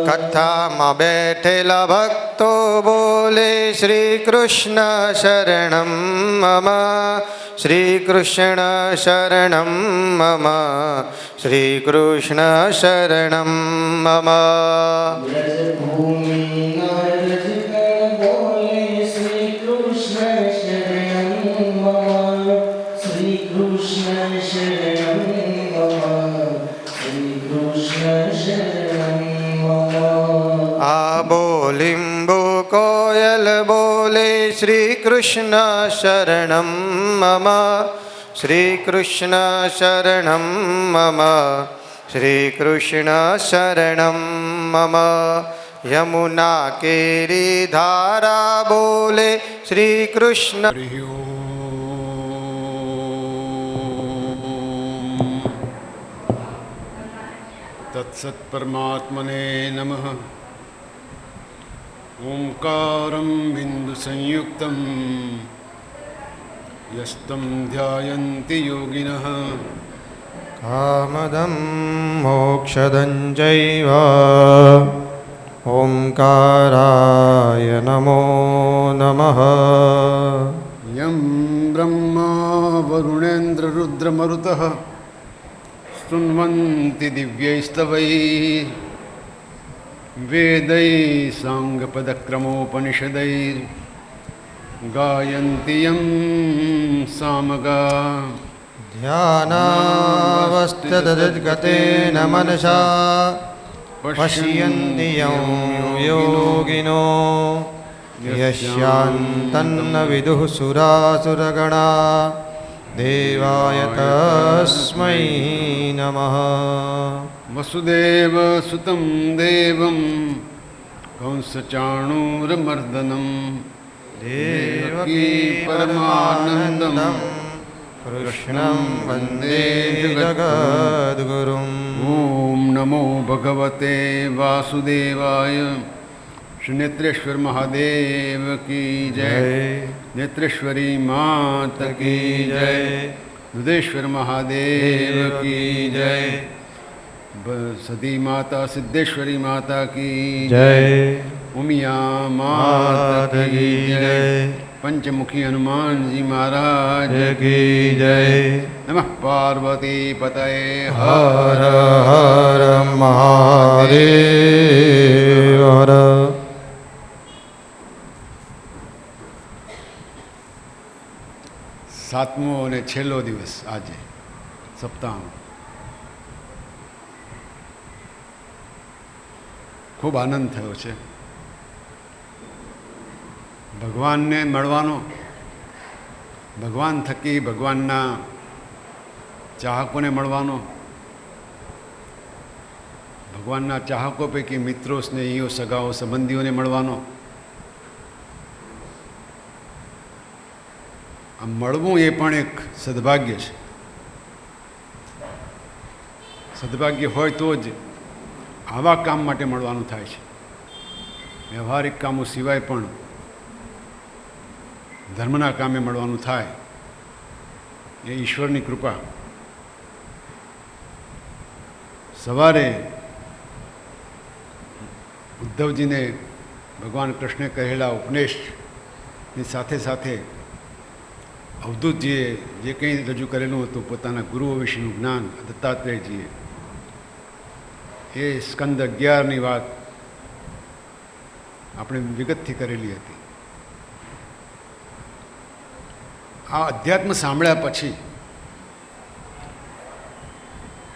કથામાં બેઠેલા ભક્તો બોલે શ્રી કૃષ્ણ શરણમ મમ, શ્રી કૃષ્ણ શરણમ મમ, શ્રી કૃષ્ણ શરણમ મમ. લીંબુ કોયલ બોલે શ્રી કૃષ્ણ શરણમ મમ, શ્રી કૃષ્ણ શરણમ મમ, શ્રી કૃષ્ણ શરણમ મમ. યમુના કેરી ધારા બોલે શ્રી કૃષ્ણ. તત્સત પરમાત્મને નમઃ. ઓંકારં બિંદુ સંયુક્તં યસ્तं ધ્યાયન્તિ યોગિનઃ. કામદં મોક્ષદં ચૈવ ઓંકારાય નમો નમઃ. યં બ્રહ્મા વરુણેન્દ્રરુદ્રમરુતઃ શૃण्वन्ति દિવ્યૈસ્તવૈः વેદૈः સાંગપદક્રમોપનિષदैः ગાયन्ति યં સામગા. ધ્યાનાવસ્થિતગતેન મનસા પશ્યન્તિ યં યોગિનો યસ્યાન્તન્ન વિદુઃ સુરાસુરગણા દેવાય તસ્મૈ નમઃ. વસુદેવ સુતં દેવં કંસચાણૂરમર્દનમ દેવકી પરમાનંદં કૃષ્ણં વંદે જગદ્ગુરુમ. ઓમ નમો ભગવતે વાસુદેવાય. શ્રી નેત્રેશ્વર મહાદેવ કી જય. નેત્રેશ્વરી માત કી જય. દુધેશ્વર મહાદેવ કી જય. સતી માતા સિદ્ધેશ્વરી માતા કી જય. ઉમિયા માત કી જય. પંચમુખી હનુમાનજી મહારાજ કી જય. નમઃ પાર્વતી પતયે હર હર મહાદેવ હર. સાતમો અને છેલ્લો દિવસ આજે સપ્તાહનો. ખૂબ આનંદ થયો છે ભગવાનને મળવાનો. ભગવાન થકી ભગવાનના ચાહકોને મળવાનો. ભગવાનના ચાહકો પૈકી મિત્રો, સ્નેહીઓ, સગાઓ, સંબંધીઓને મળવાનો. આ મળવું એ પણ એક સદભાગ્ય છે. સદભાગ્ય હોય તો જ આવા કામ માટે મળવાનું થાય છે. વ્યવહારિક કામો સિવાય પણ ધર્મના કામે મળવાનું થાય એ ઈશ્વરની કૃપા. સવારે ઉદ્ધવજીને ભગવાન કૃષ્ણે કહેલા ઉપદેશની સાથે સાથે અવધૂતજીએ જે કંઈ રજૂ કરેલું હતું પોતાના ગુરુઓ વિશેનું જ્ઞાન દત્તાત્રેયજીએ, એ સ્કંદ 11ની વાત આપણે વિગતથી કરેલી હતી. આ અધ્યાત્મ સાંભળ્યા પછી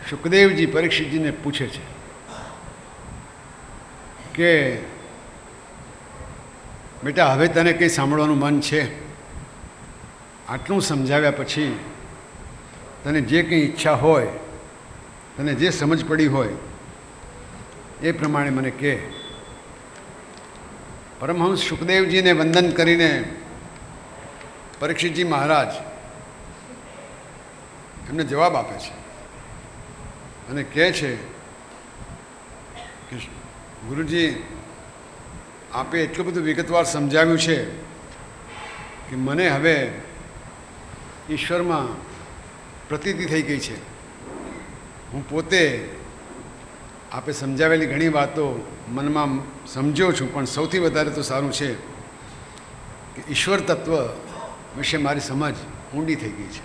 શુકદેવજી પરીક્ષિતજીને પૂછે છે કે બેટા, હવે તને કંઈ સાંભળવાનું મન છે? આટલું સમજાવ્યા પછી તને જે કંઈ ઈચ્છા હોય, તને જે સમજ પડી હોય એ પ્રમાણે મને કહે. પરમહંસ શુકદેવજીને વંદન કરીને પરીક્ષિતજી મહારાજ એમને જવાબ આપે છે અને કહે છે કે ગુરુજી, આપે એટલું બધું વિગતવાર સમજાવ્યું છે કે મને હવે ઈશ્વરમાં પ્રતીતિ થઈ ગઈ છે. હું પોતે આપે સમજાવેલી ઘણી વાતો મનમાં સમજ્યો છું, પણ સૌથી વધારે તો સારું છે કે ઈશ્વર તત્વ વિશે મારી સમજ ઊંડી થઈ ગઈ છે.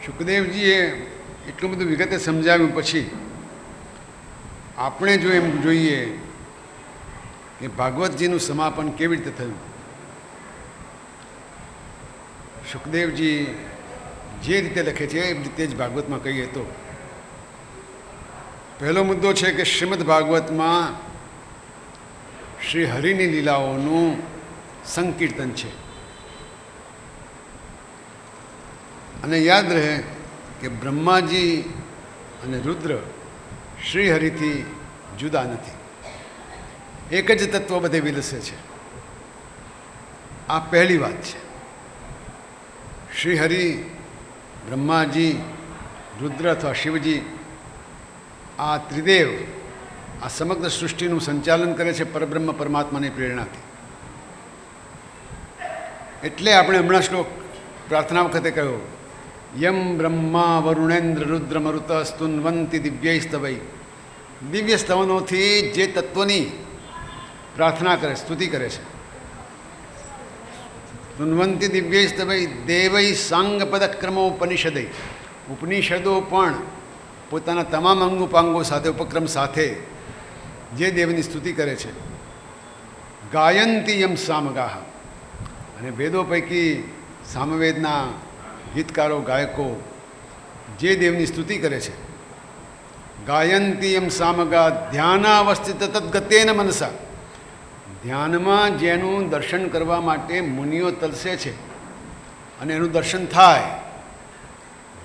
શુકદેવજીએ એટલું બધું વિગતે સમજાવ્યું પછી આપણે જો એમ જોઈએ કે ભાગવતજીનું સમાપન કેવી રીતે થયું. શુકદેવજી જે રીતે લખે છે એ રીતે જ ભાગવતમાં કહીએ તો પહેલો મુદ્દો છે કે શ્રીમદ ભાગવતમાં શ્રી હરિની લીલાઓનું સંકીર્તન છે. અને યાદ રહે કે બ્રહ્માજી અને રુદ્ર શ્રી હરિથી જુદા નથી, એક જ તત્વ બધે વિલસે છે. આ પહેલી વાત છે. શ્રી હરિ, બ્રહ્માજી, રુદ્ર અથવા શિવજી, આ ત્રિદેવ આ સમગ્ર સૃષ્ટિનું સંચાલન કરે છે પરબ્રહ્મ પરમાત્માની પ્રેરણાથી. એટલે આપણે હમણાં શ્લોક પ્રાર્થના વખતે કહ્યો, યમ બ્રહ્મા વરુણેન્દ્ર રુદ્ર મરુત સ્તુન્વંતિ દિવ્ય સ્તવૈ. દિવ્ય સ્તવનોથી જે તત્વની પ્રાર્થના કરે, સ્તુતિ કરે છે. સ્તુન્વંતિ દિવ્ય સ્તવૈ દેવૈ સાંગપદક્રમોપનિષદૈ. ઉપનિષદો પણ પોતાના તમામ અંગોપાંગો સાથે, ઉપક્રમ સાથે જે દેવની સ્તુતિ કરે છે. ગાયંતી યમ સામગાહ. અને વેદો પૈકી સામવેદના ગીતકારો, ગાયકો જે દેવની સ્તુતિ કરે છે. ગાયંતી એમ સામગા ધ્યાનાવસ્થિત તદ્ગતેન મનસા. ધ્યાનમાં જેનું દર્શન કરવા માટે મુનિઓ તલસે છે અને એનું દર્શન થાય.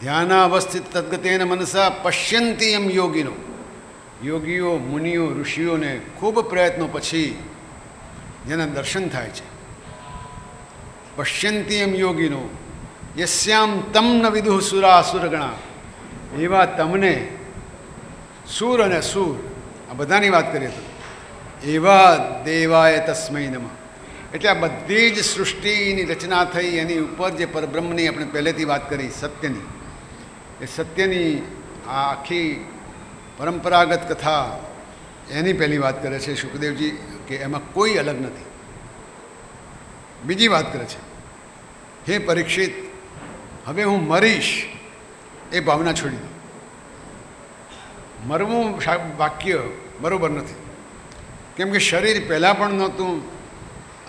ધ્યાનાવસ્થિત તદ્ગતેન મનસા પશ્યંતી એમ યોગીનો. યોગીઓ, મુનિઓ, ઋષિઓને ખૂબ પ્રયત્નો પછી જેના દર્શન થાય છે. પશ્યંતી એમ યોગીનો યસ્યામ તમ ન વિદુઃ સુરા અસુરગણા. એવા તમને સૂર અને અસુર આ બધાની વાત કરીએ તો એવા દેવાય તસ્મૈ નમઃ. એટલે આ બધી જ સૃષ્ટિની રચના થઈ એની ઉપર જે પરબ્રહ્મની આપણે પહેલેથી વાત કરી, સત્યની, એ સત્યની આ આખી પરંપરાગત કથા એની પહેલી વાત કરે છે શુકદેવજી કે એમાં કોઈ અલગ નથી. બીજી વાત કરે છે, હે પરીક્ષિત, હવે હું મરીશ એ ભાવના છોડી દો. મરવું વાક્ય બરાબર નથી, કેમ કે શરીર પહેલાં પણ નહોતું,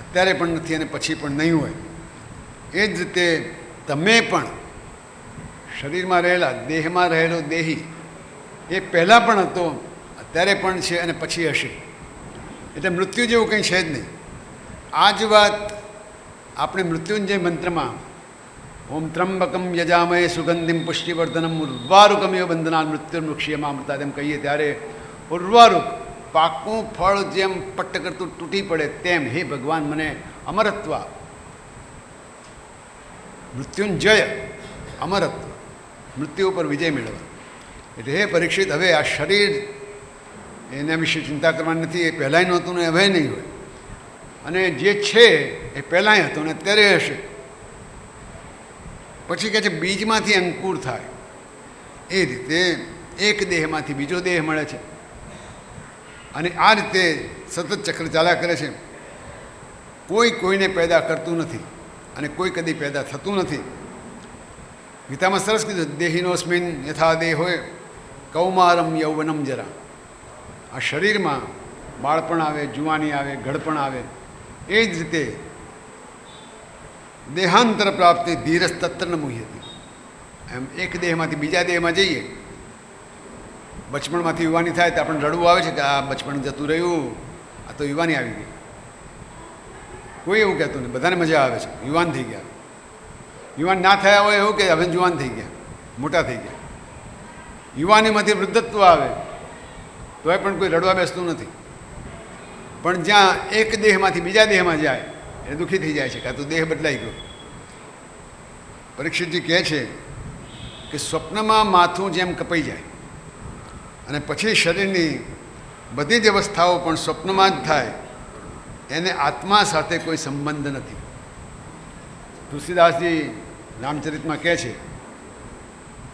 અત્યારે પણ નથી અને પછી પણ નહીં હોય. એ જ રીતે તમે પણ શરીરમાં રહેલા, દેહમાં રહેલો દેહી એ પહેલાં પણ હતો, અત્યારે પણ છે અને પછી હશે. એટલે મૃત્યુ જેવું કંઈ છે જ નહીં. આ જ વાત આપણે મૃત્યુંજય મંત્રમાં ઓમ ત્રંબકમ યજામય સુગંધિમ પુષ્ટિવર્ધનમ ઉર્વારુકમેવ બંધનાન મૃત્યુર્મુક્ષ્યમામૃતા તેમ કહીએ ત્યારે ઉર્વારુક, પાકું ફળ જેમ પટ્ટ કરતું તૂટી પડે તેમ હે ભગવાન મને અમરત્વ, મૃત્યુંજય, અમરત્વ, મૃત્યુ ઉપર વિજય મેળવવા. એટલે હે પરીક્ષિત, હવે આ શરીર એના વિશે ચિંતા કરવાની નથી. એ પહેલાંય નહોતું ને હવે નહીં હોય. અને જે છે એ પહેલાંય હતો ને અત્યારે હશે. પછી કહે છે બીજમાંથી અંકુર થાય એ રીતે એક દેહમાંથી બીજો દેહ મળે છે. અને આ રીતે સતત ચક્ર ચાલ્યા કરે છે. કોઈ કોઈને પેદા કરતું નથી અને કોઈ કદી પેદા થતું નથી. ગીતામાં સરસ કીધું, દેહિનોસ્મિન યથા દેહ હોય કૌમારમ યૌવનમ જરા. આ શરીરમાં બાળપણ આવે, જુવાની આવે, ઘડપણ આવે. એ જ રીતે દેહાંતર પ્રાપ્તિ ધીરજ તત્ર ન મુહ્યતી. એમ એક દેહમાંથી બીજા દેહમાં જઈએ, બચપણમાંથી યુવાની થાય તો આપણને રડવું આવે છે કે આ બચપણ જતું રહ્યું, આ તો યુવાની આવી ગઈ. કોઈ એવું કહેતું નહીં, બધાને મજા આવે છે, યુવાન થઈ ગયા. યુવાન ના થયા હોય એવું કે હવે જુવાન થઈ ગયા, મોટા થઈ ગયા. યુવાનીમાંથી વૃદ્ધત્વ આવે તોય પણ કોઈ રડવા બેસતું નથી. પણ જ્યાં એક દેહમાંથી બીજા દેહમાં જાય એ દુઃખી થઈ જાય છે કે આ તો દેહ બદલાઈ ગયો. પરીક્ષિતજી કહે છે કે સ્વપ્નમાં માથું જેમ કપાઈ જાય અને પછી શરીરની બધી જ અવસ્થાઓ પણ સ્વપ્નમાં જ થાય, એને આત્મા સાથે કોઈ સંબંધ નથી. તુલસીદાસજી રામચરિતમાં કહે છે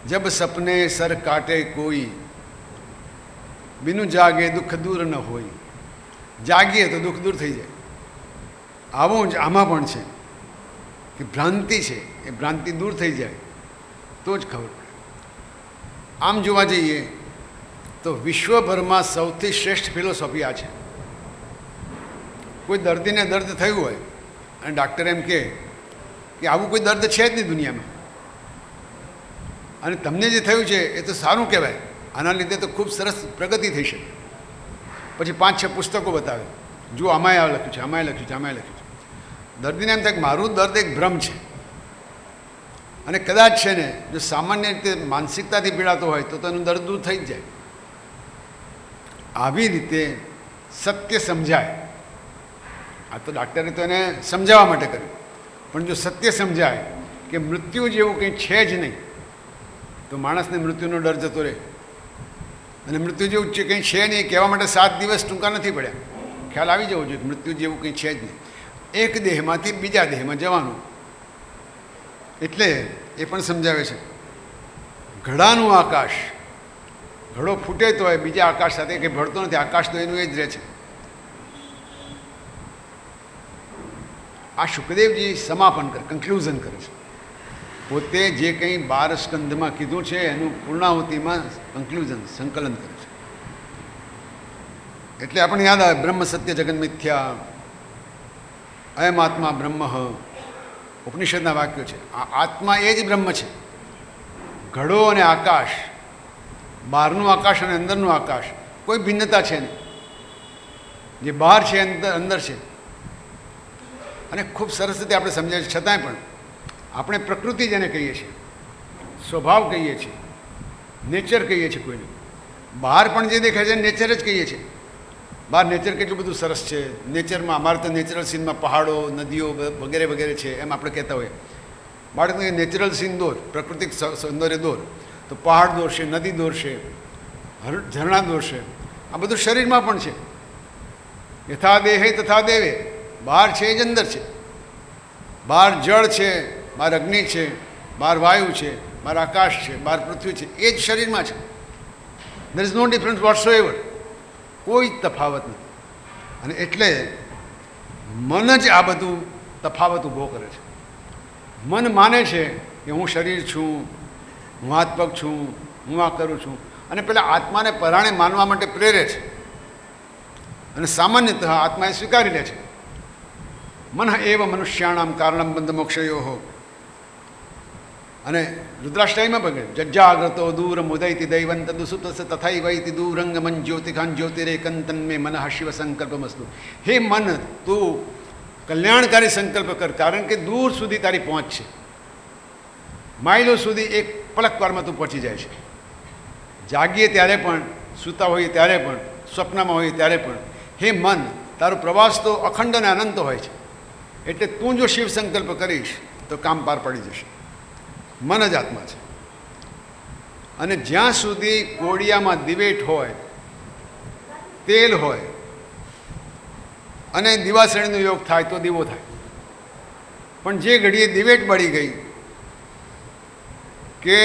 જબ સપને સર કાટે કોઈ, બિનું જાગે દુઃખ દૂર ન હોય. જાગીએ તો દુઃખ દૂર થઈ જાય. આવું જ આમાં પણ છે કે ભ્રાંતિ છે, એ ભ્રાંતિ દૂર થઈ જાય તો જ ખબર પડે. આમ જોવા જઈએ તો વિશ્વભરમાં સૌથી શ્રેષ્ઠ ફિલોસોફી આ છે. કોઈ દર્દીને દર્દ થયું હોય અને ડાક્ટર એમ કહે કે આવું કોઈ દર્દ છે જ નહીં દુનિયામાં, અને તમને જે થયું છે એ તો સારું કહેવાય, આના લીધે તો ખૂબ સરસ પ્રગતિ થઈ શકે. પછી 5-6 પુસ્તકો બતાવે, જો આમાંય આ લખ્યું છે, આમાંય લખ્યું છે, આમાંય લખ્યું છે. દર્દીને એમ થાય કે મારું દર્દ એક ભ્રમ છે. અને કદાચ છે ને, જો સામાન્ય રીતે માનસિકતાથી પીડાતો હોય તો તેનું દર્દ દૂર થઈ જ જાય. આવી રીતે સત્ય સમજાય. આ તો ડાક્ટરે તો એને સમજાવવા માટે કર્યું, પણ જો સત્ય સમજાય કે મૃત્યુ જેવું કંઈ છે જ નહીં, તો માણસને મૃત્યુનો ડર જતો રહે. અને મૃત્યુ જેવું કંઈ છે નહીં કહેવા માટે 7 દિવસ ટૂંકા નથી પડ્યા. ખ્યાલ આવી જવો જોઈએ કે મૃત્યુ જેવું કંઈ છે જ નહીં. એક દેહમાંથી બીજા દેહમાં જવાનું. એટલે એ પણ સમજાવે છે, ઘડાનું આકાશ, ઘડો ફૂટે તો હોય બીજા આકાશ સાથે કંઈ ભળતો નથી, આકાશ તો એનું એ જ રહે છે. આ શુકદેવજી સમાપન કરે, કન્ક્લુઝન કરે છે. પોતે જે કંઈ 12 સ્કંધમાં કીધું છે એનું પૂર્ણાહુતિમાં કન્ક્લુઝન, સંકલન કરે છે. એટલે આપણને યાદ આવે બ્રહ્મ સત્ય જગન મિથ્યા, અયમ આત્મા બ્રહ્મ, ઉપનિષદના વાક્યો છે. આ આત્મા એ જ બ્રહ્મ છે. ઘડો અને આકાશ, બહારનું આકાશ અને અંદરનું આકાશ, કોઈ ભિન્નતા છે નહીં. જે બહાર છે અંદર છે. અને ખૂબ સરસ રીતે આપણે સમજાય છે. છતાંય પણ આપણે પ્રકૃતિ જેને કહીએ છીએ, સ્વભાવ કહીએ છીએ, નેચર કહીએ છીએ કોઈને. બહાર પણ જે દેખાય છે નેચર જ કહીએ છીએ. બહાર નેચર કેટલું બધું સરસ છે. નેચરમાં અમારે તો નેચરલ સીનમાં પહાડો, નદીઓ વગેરે વગેરે છે એમ આપણે કહેતા હોઈએ. બાળકને નેચરલ સીન દોર, પ્રાકૃતિક સૌંદર્ય દોર, તો પહાડ દોરશે, નદી દોરશે, ઝરણા દોરશે. આ બધું શરીરમાં પણ છે. યથા દેહે તથા દેવે, બહાર છે એ જ અંદર છે. બહાર જળ છે, બહાર અગ્નિ છે, બહાર વાયુ છે, બહાર આકાશ છે, બહાર પૃથ્વી છે, એ જ શરીરમાં છે. There is no difference whatsoever. કોઈ તફાવત નથી. અને એટલે મન જ આ બધું તફાવત ઊભો કરે છે. મન માને છે કે હું શરીર છું, હું હાથ પગ છું, હું આ કરું છું, અને પેલા આત્માને પરાણે માનવા માટે પ્રેરે છે. અને સામાન્યતઃ આત્મા એ સ્વીકારી લે છે. મન એવ મનુષ્યાણામ કારણમ બંધ મોક્ષયો. અને રુદ્રાષ્ટાઈમાં બગડે જજ્જાગ્રતો દૂરમ ઉદયતિ દૈવંત દુસુતસ તથૈવૈતિ દૂરંગ મન જ્યોતિખાન જ્યોતિરેકંતન મે મનઃ શિવ સંકલ્પમસ્તુ. હે મન, તું કલ્યાણકારી સંકલ્પ કર, કારણ કે દૂર સુધી તારી પહોંચ છે. માઇલો સુધી એક પલકવારમાં તું પહોંચી જાય છે. જાગીએ ત્યારે પણ, સૂતા હોઈએ ત્યારે પણ, સ્વપ્નમાં હોઈએ ત્યારે પણ, હે મન, તારો પ્રવાસ તો અખંડ અને અનંત હોય છે. એટલે તું જો શિવ સંકલ્પ કરીશ તો કામ પાર પડી જશે. મન જ આત્મા છે. અને જ્યાં સુધી કોડિયામાં દિવેટ હોય, તેલ હોય અને દિવાસળીનો યોગ થાય તો દીવો થાય. પણ જે ઘડીએ દિવેટ બળી ગઈ કે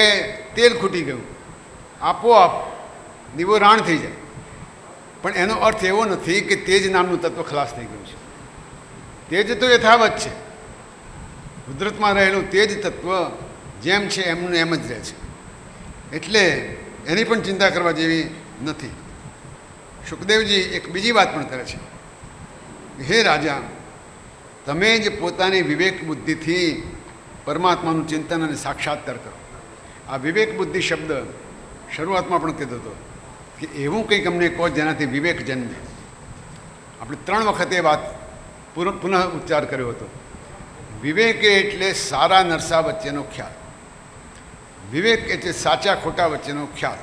તેલ ખૂટી ગયું, આપોઆપ દીવો રાણ થઈ જાય. પણ એનો અર્થ એવો નથી કે તેજ નામનું તત્વ ખલાસ થઈ ગયું છે. તેજ તો યથાવત છે. કુદરતમાં રહેલું તેજ તત્વ જેમ છે એમનું એમ જ રહે છે. એટલે એની પણ ચિંતા કરવા જેવી નથી. શુકદેવજી એક બીજી વાત પણ કરે છે, હે રાજા, તમે જ પોતાની વિવેક બુદ્ધિથી પરમાત્માનું ચિંતન અને સાક્ષાત્કાર કરો. આ વિવેક બુદ્ધિ શબ્દ શરૂઆતમાં પણ કીધો હતો કે એવું કંઈક અમને કહો જેનાથી વિવેક જન્મે. આપણે 3 વખત એ વાત પુનઃ ઉચ્ચાર કર્યો હતો. વિવેક એટલે સારા નરસા વચ્ચેનો ખ્યાલ. વિવેક એટલે સાચા ખોટા વચ્ચેનો ખ્યાલ.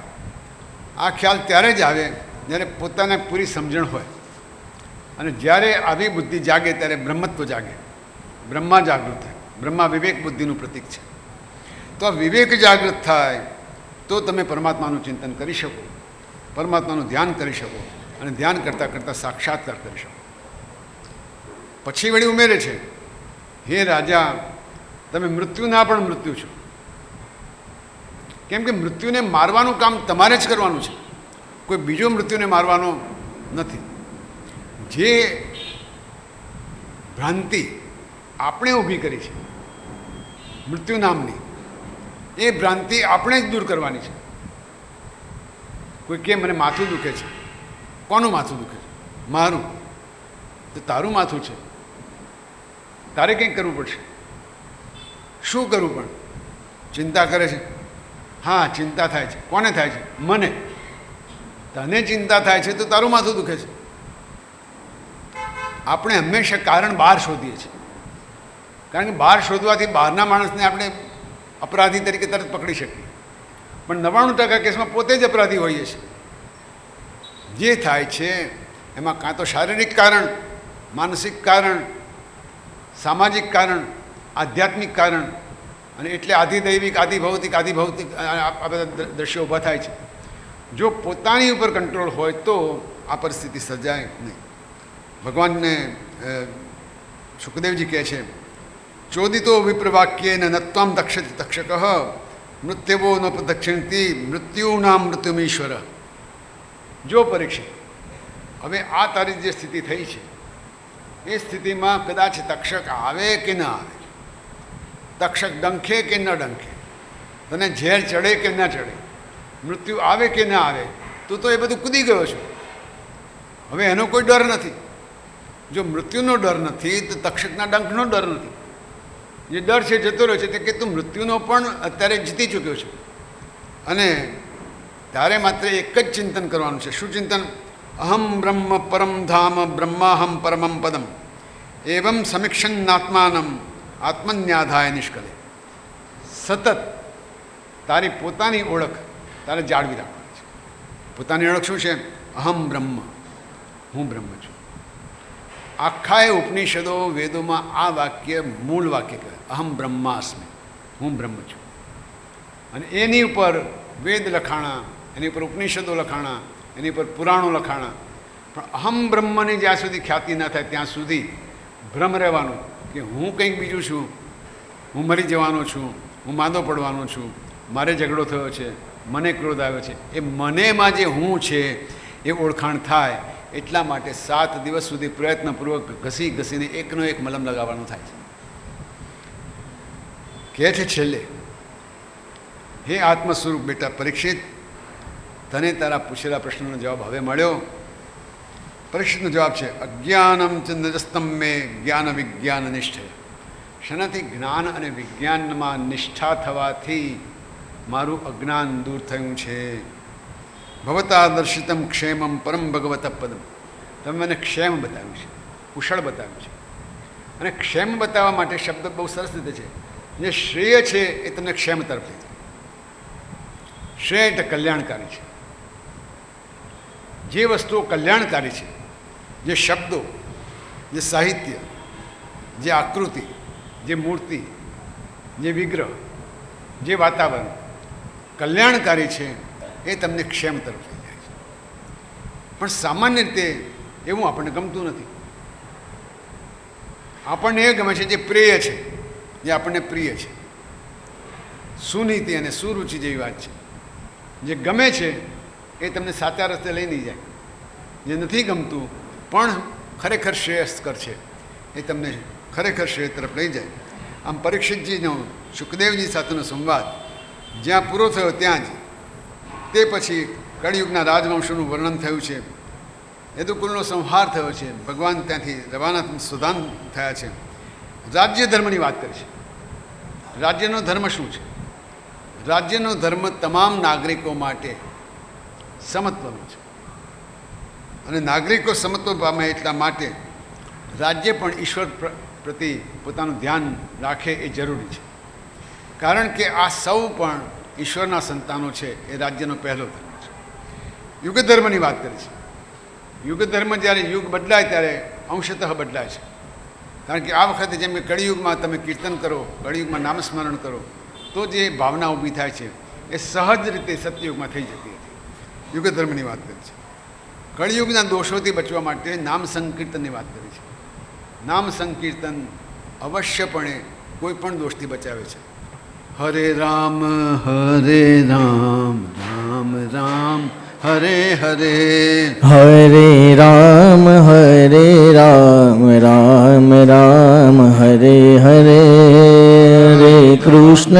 આ ખ્યાલ ત્યારે જ આવે જ્યારે પોતાને પૂરી સમજણ હોય. અને જ્યારે આવી બુદ્ધિ જાગે ત્યારે બ્રહ્મત્વ જાગે, બ્રહ્મા જાગૃત થાય. બ્રહ્મા વિવેક બુદ્ધિનું પ્રતીક છે. તો આ વિવેક જાગૃત થાય તો તમે પરમાત્માનું ચિંતન કરી શકો, પરમાત્માનું ધ્યાન કરી શકો, અને ધ્યાન કરતાં કરતાં સાક્ષાત્કાર કરી શકો. પછી વળી ઉમેરે છે, હે રાજા, તમે મૃત્યુના પણ મૃત્યુ છો. કેમ કે મૃત્યુને મારવાનું કામ તમારે જ કરવાનું છે, કોઈ બીજો મૃત્યુને મારવાનો નથી. જે ભ્રાંતિ આપણે ઊભી કરી છે મૃત્યુ નામની, એ ભ્રાંતિ આપણે જ દૂર કરવાની છે. કોઈ કે મને માથું દુખે છે, કોનું માથું દુખે છે? મારું. તો તારું માથું છે, તારે કંઈક કરવું પડશે. શું કરવું? પણ ચિંતા કરે છે. હા, ચિંતા થાય છે. કોને થાય છે? મને. તને ચિંતા થાય છે તો તારું માથું દુખે છે. આપણે હંમેશા કારણ બહાર શોધીએ છીએ, કારણ કે બહાર શોધવાથી બહારના માણસને આપણે અપરાધી તરીકે તરત પકડી શકીએ, પણ 99% કેસમાં પોતે જ અપરાધી હોઈએ છીએ. જે થાય છે એમાં કાં તો શારીરિક કારણ, માનસિક કારણ, સામાજિક કારણ, આધ્યાત્મિક કારણ, અને એટલે આધિદૈવિક, આધિભૌતિક, આ બધા દ્રશ્યો ઊભા થાય છે. જો પોતાની ઉપર કંટ્રોલ હોય તો આ પરિસ્થિતિ સર્જાય નહીં. ભગવાનને સુખદેવજી કહે છે, ચોદિતો વિપ્રવાક્યે ન નત્વામ દક્ષતિ તક્ષક મૃત્યવો ન પ્રદક્ષિણતી મૃત્યુનામ મૃત્યુમીશ્વર. જો પરીક્ષિત, હવે આ તારી જે સ્થિતિ થઈ છે એ સ્થિતિમાં કદાચ તક્ષક આવે કે ન આવે, તક્ષક ડંખે કે ન ડંખે, તને ઝેર ચડે કે ન ચડે, મૃત્યુ આવે કે ન આવે, તું તો એ બધું કૂદી ગયો છો. હવે એનો કોઈ ડર નથી. જો મૃત્યુનો ડર નથી તો તક્ષકના ડંખનો ડર નથી. જે ડર છે જતો રહ્યો છે તે કે તું મૃત્યુનો પણ અત્યારે જીતી ચૂક્યો છે. અને તારે માત્ર એક જ ચિંતન કરવાનું છે. શું ચિંતન? અહમ બ્રહ્મ પરમ ધામ બ્રહ્માહમ પરમમ પદમ એવમ સમીક્ષન્નાત્માનમ આત્મન્યાધાય નિષ્કલે. સતત તારી પોતાની ઓળખ તારે જાળવી રાખવાની છે. પોતાની ઓળખ શું છે? અહમ બ્રહ્મ, હું બ્રહ્મ છું. આખા એ ઉપનિષદો વેદોમાં આ વાક્ય મૂળ વાક્ય કહે, અહમ બ્રહ્માસ્મિ, હું બ્રહ્મ છું. અને એની ઉપર વેદ લખાણા, એની ઉપર ઉપનિષદો લખાણા, એની ઉપર પુરાણો લખાણા, પણ અહમ બ્રહ્મની જ્યાં સુધી ખ્યાતિ ન થાય ત્યાં સુધી ભ્રમ રહેવાનો કે હું કંઈક બીજું છું, હું મરી જવાનો છું, હું માંદો પડવાનો છું, મારે ઝઘડો થયો છે, મને ક્રોધ આવ્યો છે. એ મનેમાં જે હું છે એ ઓળખાણ થાય એટલા માટે 7 દિવસ સુધી પ્રયત્નપૂર્વક ઘસી ઘસીને એકનો એક મલમ લગાવવાનો થાય છે. કહે છે છેલ્લે, હે આત્મ સ્વરૂપ બેટા પરીક્ષિત, તને તારા પૂછેલા પ્રશ્નનો જવાબ હવે મળ્યો. પરીક્ષિતનો જવાબ છે, અજ્ઞાનમ ચંદ્રસ્તમ મે જ્ઞાન વિજ્ઞાન નિષ્ઠે. શેનાથી? જ્ઞાન અને વિજ્ઞાનમાં નિષ્ઠા થવાથી મારું અજ્ઞાન દૂર થયું છે. ભવતા દર્શિતમ ક્ષેમમ પરમ ભગવત પદમ. તમે મને ક્ષેમ બતાવ્યું છે, કુશળ બતાવ્યું છે. અને ક્ષેમ બતાવવા માટે શબ્દ બહુ સરસ રીતે છે. જે શ્રેય છે એ તમને ક્ષેમ તરફ લઈ જાય. શ્રેય એટલે કલ્યાણકારી છે. જે વસ્તુઓ કલ્યાણકારી છે, જે શબ્દો, જે સાહિત્ય, જે આકૃતિ, જે મૂર્તિ, જે વિગ્રહ, જે વાતાવરણ કલ્યાણકારી છે એ તમને ક્ષેમ તરફ લઈ જાય છે. પણ સામાન્ય રીતે એવું આપણને ગમતું નથી. આપણને એ ગમે છે જે પ્રિય છે, જે આપણને પ્રિય છે. સુનીતિ અને સુરુચિ જેવી વાત છે. જે ગમે છે એ તમને સાચા રસ્તે લઈ નહીં જાય. જે નથી ગમતું પણ ખરેખર શ્રેયસ્કર છે એ તમને ખરેખર શ્રેય તરફ લઈ જાય. આમ પરીક્ષિતજીનો સુખદેવજી સાથેનો સંવાદ જ્યાં પૂરો થયો ત્યાં જ તે પછી કળિયુગના રાજવંશોનું વર્ણન થયું છે. યદુકુલનો સંહાર થયો છે. ભગવાન ત્યાંથી રવાના સુદાન થયા છે. રાજ્ય ધર્મની વાત કરી છે. રાજ્યનો ધર્મ શું છે? રાજ્યનો ધર્મ તમામ નાગરિકો માટે સમત્વનો છે. અને નાગરિકો સમત્વ પામે એટલા માટે રાજ્ય પણ ઈશ્વર પ્રતિ પોતાનું ધ્યાન રાખે એ જરૂરી છે. કારણ કે આ સૌ પણ ઈશ્વરના સંતાનો છે. એ રાજ્યનો પહેલો ધર્મ છે. યુગ ધર્મની વાત કરી છે. યુગ ધર્મ જ્યારે યુગ બદલાય ત્યારે અંશતઃ બદલાય છે. કારણ કે આ વખતે જેમ કે કળિયુગમાં તમે કીર્તન કરો, કળિયુગમાં નામસ્મરણ કરો તો જે ભાવના ઊભી થાય છે એ સહજ રીતે સત્યયુગમાં થઈ જતી હતી. યુગ ધર્મની વાત કરી છે. કળિયુગના દોષોથી બચવા માટે નામ સંકીર્તનની વાત કરી છે. નામ સંકીર્તન અવશ્યપણે કોઈ પણ દોષથી બચાવે છે. હરે રામ રામ રામ હરે હરે. હરે રામ રામ રામ હરે હરે. હરે કૃષ્ણ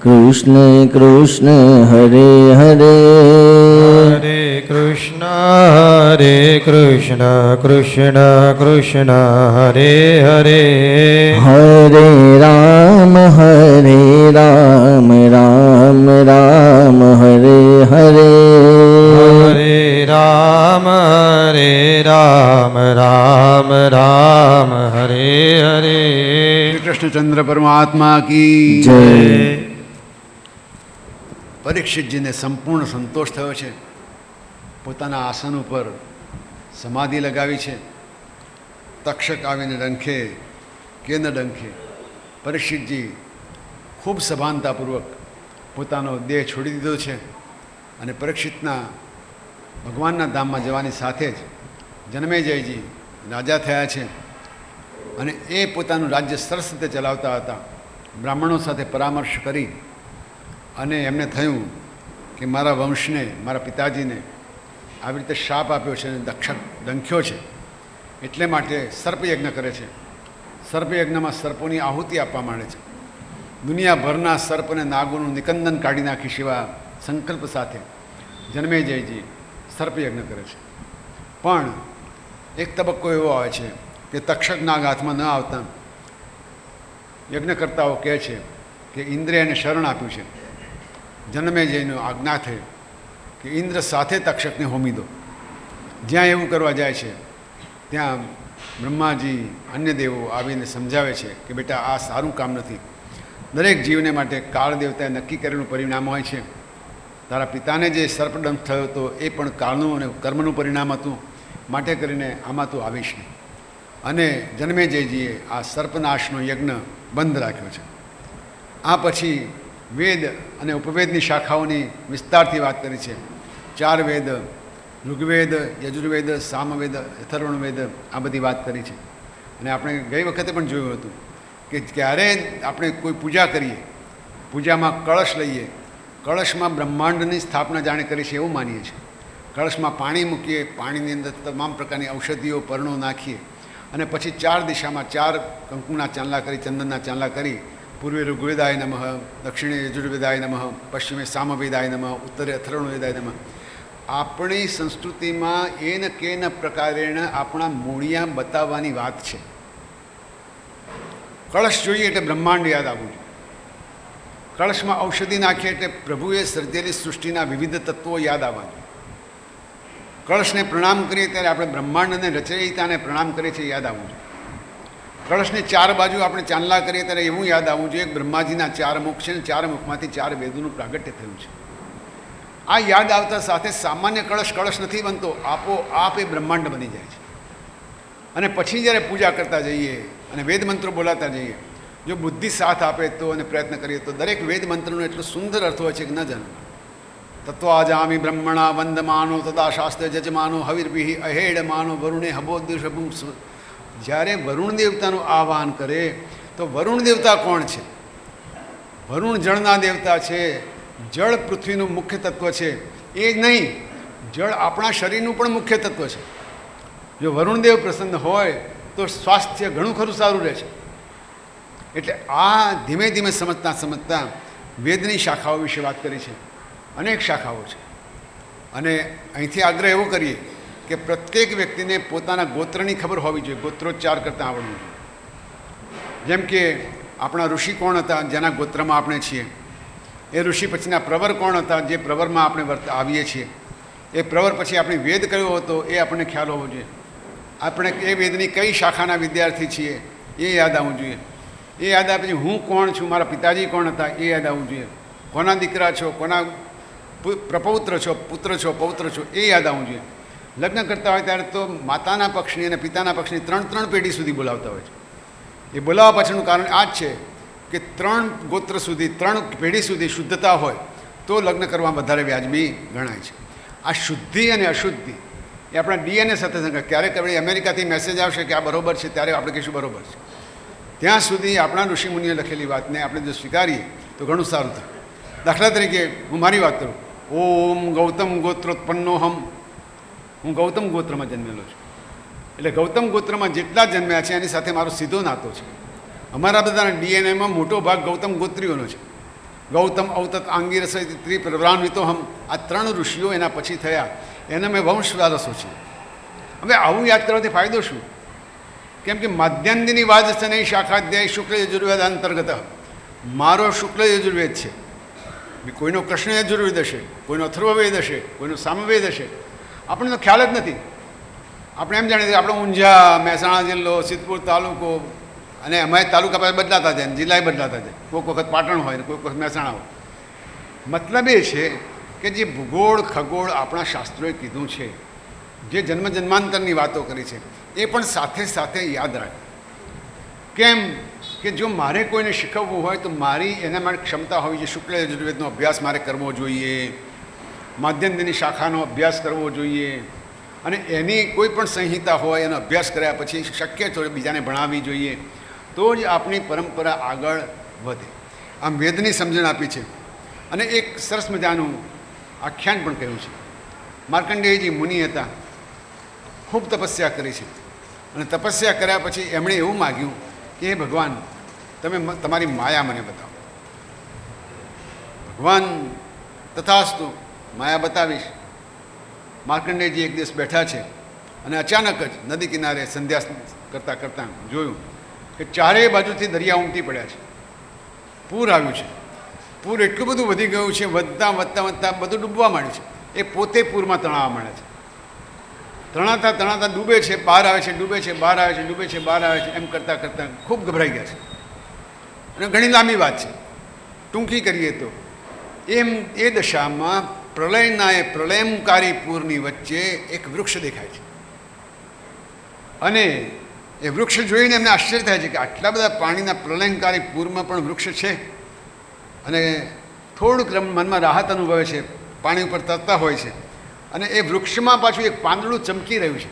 કૃષ્ણ કૃષ્ણ હરે હરે. હરે કૃષ્ણ કૃષ્ણ કૃષ્ણ હરે હરે. હરે રામ રામ રામ હરે હરે. હરે રામ રામ રામ હરે હરે. શ્રી કૃષ્ણચંદ્ર પરમાત્મા કી જય. પરીક્ષિતજીને સંપૂર્ણ સંતોષ થયો છે. પોતાના આસન ઉપર સમાધિ લગાવી છે. તક્ષક આવીને ડંખે કે ન ડંખે પરીક્ષિતજી ખૂબ સભાનતાપૂર્વક પોતાનો દેહ છોડી દીધો છે અને પરીક્ષિતના ભગવાનના ધામમાં જવાની સાથે જ જનમેજયજી રાજા થયા છે અને એ પોતાનું રાજ્ય સરસ રીતે ચલાવતા હતા. બ્રાહ્મણો સાથે પરામર્શ કરી અને એમને થયું કે મારા વંશને, મારા પિતાજીને આવી રીતે શાપ આપ્યો છે અને ડંખ્યો છે, એટલે માટે સર્પયજ્ઞ કરે છે. સર્પયજ્ઞમાં સર્પોની આહુતિ આપવા માંડે છે. દુનિયાભરના સર્પ અને નાગોનું નિકંદન કાઢી નાખી સેવા સંકલ્પ સાથે જનમેજયજી સર્પયજ્ઞ કરે છે. પણ એક તબક્કો એવો આવે છે કે તક્ષક નાગ હાથમાં ન આવતા યજ્ઞકર્તાઓ કહે છે કે ઇન્દ્રે એને શરણ આપ્યું છે. જનમેજયનો આજ્ઞા થઈ કે ઇન્દ્ર સાથે તક્ષકને હોમી દો. જ્યાં એવું કરવા જાય છે ત્યાં બ્રહ્માજી અન્ય દેવો આવીને સમજાવે છે કે બેટા આ સારું કામ નથી. દરેક જીવને માટે કાળ દેવતાએ નક્કી કરેલું પરિણામ હોય છે. તારા પિતાને જે સર્પદંશ થયો હતો એ પણ કાળનું અને કર્મનું પરિણામ હતું. માટે કરીને આમાં તું આવીશ નહીં. અને જનમેજયજીએ આ સર્પનાશનો યજ્ઞ બંધ રાખ્યો છે. આ પછી વેદ અને ઉપવેદની શાખાઓની વિસ્તારથી વાત કરી છે. 4 વેદ, ઋગ્વેદ, યજુર્વેદ, સામવેદ, અથર્વણવેદ, આ બધી વાત કરી છે. અને આપણે ગઈ વખતે પણ જોયું હતું કે ક્યારે આપણે કોઈ પૂજા કરીએ, પૂજામાં કળશ લઈએ, કળશમાં બ્રહ્માંડની સ્થાપના જાણે કરી છે એવું માનીએ છીએ. કળશમાં પાણી મૂકીએ, પાણીની અંદર તમામ પ્રકારની ઔષધિઓ, પર્ણો નાખીએ અને પછી 4 દિશામાં 4 કંકુના ચાંદલા કરી, ચંદનના ચાંદલા કરી, પૂર્વે ઋગ્વેદાય નમઃ, દક્ષિણે યજુર્વેદાય નમઃ, પશ્ચિમે સામવેદાય નમઃ, ઉત્તરે અથર્વણવેદાય નમઃ. આપણી સંસ્કૃતિમાં એન કેન પ્રકારેણ આપણા મૂળિયા બતાવવાની વાત છે. કળશ જોઈએ એટલે બ્રહ્માંડ યાદ આવવું જોઈએ. કળશમાં ઔષધિ નાખીએ એટલે પ્રભુએ સર્જેલી સૃષ્ટિના વિવિધ તત્વો યાદ આવવા જોઈએ. કળશને પ્રણામ કરીએ ત્યારે આપણે બ્રહ્માંડને રચયિતાને પ્રણામ કરીએ છીએ યાદ આવવું જોઈએ. કળશની 4 બાજુ આપણે ચાંદલા કરીએ ત્યારે એવું યાદ આવવું જોઈએ કે બ્રહ્માજીના 4 મુખ છે અને 4 મુખમાંથી 4 વેદોનું પ્રાગટ્ય થયું છે. આ યાદ આવતા સાથે સામાન્ય કળશ નથી બનતો, આપોઆપ એ બ્રહ્માંડ બની જાય છે. અને પછી જ્યારે પૂજા કરતા જઈએ અને વેદ મંત્રો બોલાતા જઈએ, જો બુદ્ધિ સાથ આપે તો અને પ્રયત્ન કરીએ તો દરેક વેદ મંત્રનો એટલો સુંદર અર્થ હોય છે કે ન જાણો. તત્વાજામી બ્રહ્મણા વંદમાનો તદા શાસ્ત્ર જજમાનો હવિર્ભિ અહેડમાનો વરુણે હબોદિષભું. જ્યારે વરુણ દેવતાનું આહવાન કરે તો વરુણ દેવતા કોણ છે? વરુણ જળના દેવતા છે. જળ પૃથ્વીનું મુખ્ય તત્વ છે. એ જ નહીં, જળ આપણા શરીરનું પણ મુખ્ય તત્વ છે. જો વરુણદેવ પ્રસન્ન હોય તો સ્વાસ્થ્ય ઘણું ખરું સારું રહે છે. એટલે આ ધીમે ધીમે સમજતા વેદની શાખાઓ વિશે વાત કરી છે. અનેક શાખાઓ છે. અને અહીંથી આગ્રહ એવો કરીએ કે પ્રત્યેક વ્યક્તિને પોતાના ગોત્રની ખબર હોવી જોઈએ, ગોત્રોચ્ચાર કરતાં આવડવું જોઈએ. જેમ કે આપણા ઋષિ કોણ હતા જેના ગોત્રમાં આપણે છીએ, એ ઋષિ પછીના પ્રવર કોણ હતા જે પ્રવરમાં આપણે આવીએ છીએ, એ પ્રવર પછી આપણે વેદ કયો હતો એ આપણને ખ્યાલ હોવો જોઈએ. આપણે એ વેદની કઈ શાખાના વિદ્યાર્થી છીએ એ યાદ આવવું જોઈએ. એ યાદ આવે પછી હું કોણ છું, મારા પિતાજી કોણ હતા એ યાદ આવવું જોઈએ. કોના દીકરા છો, કોના પ્રપૌત્ર છો, પુત્ર છો, પૌત્ર છો એ યાદ આવવું જોઈએ. લગ્ન કરતા હોય ત્યારે તો માતાના પક્ષની અને પિતાના પક્ષની 3 પેઢી સુધી બોલાવતા હોય છે. એ બોલાવવા પાછળનું કારણ આ જ છે કે 3 ગોત્ર સુધી, 3 પેઢી સુધી શુદ્ધતા હોય તો લગ્ન કરવા વધારે વ્યાજબી ગણાય છે. આ શુદ્ધિ અને અશુદ્ધિ એ આપણા ડીએનએ સાથે સંકળાય. ક્યારેક આપણે અમેરિકાથી મેસેજ આવશે કે આ બરોબર છે ત્યારે આપણે કહીશું બરોબર છે. ત્યાં સુધી આપણા ઋષિમુનિએ લખેલી વાતને આપણે જો સ્વીકારીએ તો ઘણું સારું થાય. દાખલા તરીકે હું મારી વાત કરું. ઓમ ગૌતમ ગોત્રોત્પન્નોહમ. હું ગૌતમ ગોત્રમાં જન્મેલો છું. એટલે ગૌતમ ગોત્રમાં જેટલા જન્મ્યા છે એની સાથે મારો સીધો નાતો છે. અમારા બધાના ડીએનએમાં મોટો ભાગ ગૌતમ ગોત્રીઓનો છે. ગૌતમ અવતત આંગીરસ ત્રિપ્રવ્રાન્વિતોહમ, આ 3 ઋષિઓ એના પછી થયા, એના મેં વંશ વારસો છે. હવે આવું યાદ કરવાથી ફાયદો શું? કેમ કે માધ્યાંદિની વાદ છે નહીં શાખાધ્યાય શુક્લ યજુર્વેદ અંતર્ગત. મારો શુક્લ યજુર્વેદ છે, કોઈનો કૃષ્ણ યજુર્વેદ હશે, કોઈનો અથર્વવેદ હશે, કોઈનો સામવેદ હશે. આપણને તો ખ્યાલ જ નથી. આપણે એમ જાણીએ આપણે ઊંઝા, મહેસાણા જિલ્લો, સિદ્ધપુર તાલુકો, અને અમારે તાલુકા પાસે બદલાતા જાય, જિલ્લાએ બદલાતા જાય. કોઈક વખત પાટણ હોય ને કોઈક વખત મહેસાણા હોય. મતલબ એ છે કે જે ભૂગોળ ખગોળ આપણા શાસ્ત્રોએ કીધું છે, જે જન્મ જન્માંતરની વાતો કરી છે, એ પણ સાથે સાથે યાદ રાખે. કેમ કે જો મારે કોઈને શીખવવું હોય તો મારી એના માટે ક્ષમતા હોવી જોઈએ. શુક્લ યજુર્વેદનો અભ્યાસ મારે કરવો જોઈએ, માધ્યંદિની શાખાનો અભ્યાસ કરવો જોઈએ, અને એની કોઈ પણ સંહિતા હોય એનો અભ્યાસ કર્યા પછી શક્ય તો બીજાને ભણાવવી જોઈએ. તો જ આપણી પરંપરા આગળ વધે. આમ વેદની સમજણ આપી છે. અને એક સરસ મજાનું આખ્યાન પણ કહ્યું છે. માર્કંડેયજી મુનિ હતા, ખૂબ તપસ્યા કરી છે, અને તપસ્યા કર્યા પછી એમણે એવું માગ્યું કે હે ભગવાન, તમે તમારી માયા મને બતાવો. ભગવાન તથાસ્તુ, માયા બતાવીશ. માર્કંડેયજી એક દિવસ બેઠા છે અને અચાનક જ નદી કિનારે સંધ્યા કરતાં કરતાં જોયું કે ચારેય બાજુથી દરિયા ઉમટી પડ્યા છે. પૂર આવ્યું છે. પૂર એટલું બધું વધી ગયું છે, વધતા વધતા વધતા બધું ડૂબવા માંડ્યું છે. એ પોતે પૂરમાં તણાવવા માંડે છે. તણાતા તણાતા ડૂબે છે, બહાર આવે છે, ડૂબે છે, બહાર આવે છે, ડૂબે છે, બહાર આવે છે, એમ કરતાં કરતાં ખૂબ ગભરાઈ ગયા છે. અને ઘણી લાંબી વાત છે, ટૂંકી કરીએ તો એમ એ દશામાં પ્રલયના એ પ્રલયંકારી પૂરની વચ્ચે એક વૃક્ષ દેખાય છે. અને એ વૃક્ષ જોઈને એમને આશ્ચર્ય થાય છે કે આટલા બધા પાણીના પ્રલયંકારી પૂરમાં પણ વૃક્ષ છે. અને થોડુંક મનમાં રાહત અનુભવે છે, પાણી ઉપર તરતા હોય છે. અને એ વૃક્ષમાં પાછું એક પાંદડું ચમકી રહ્યું છે.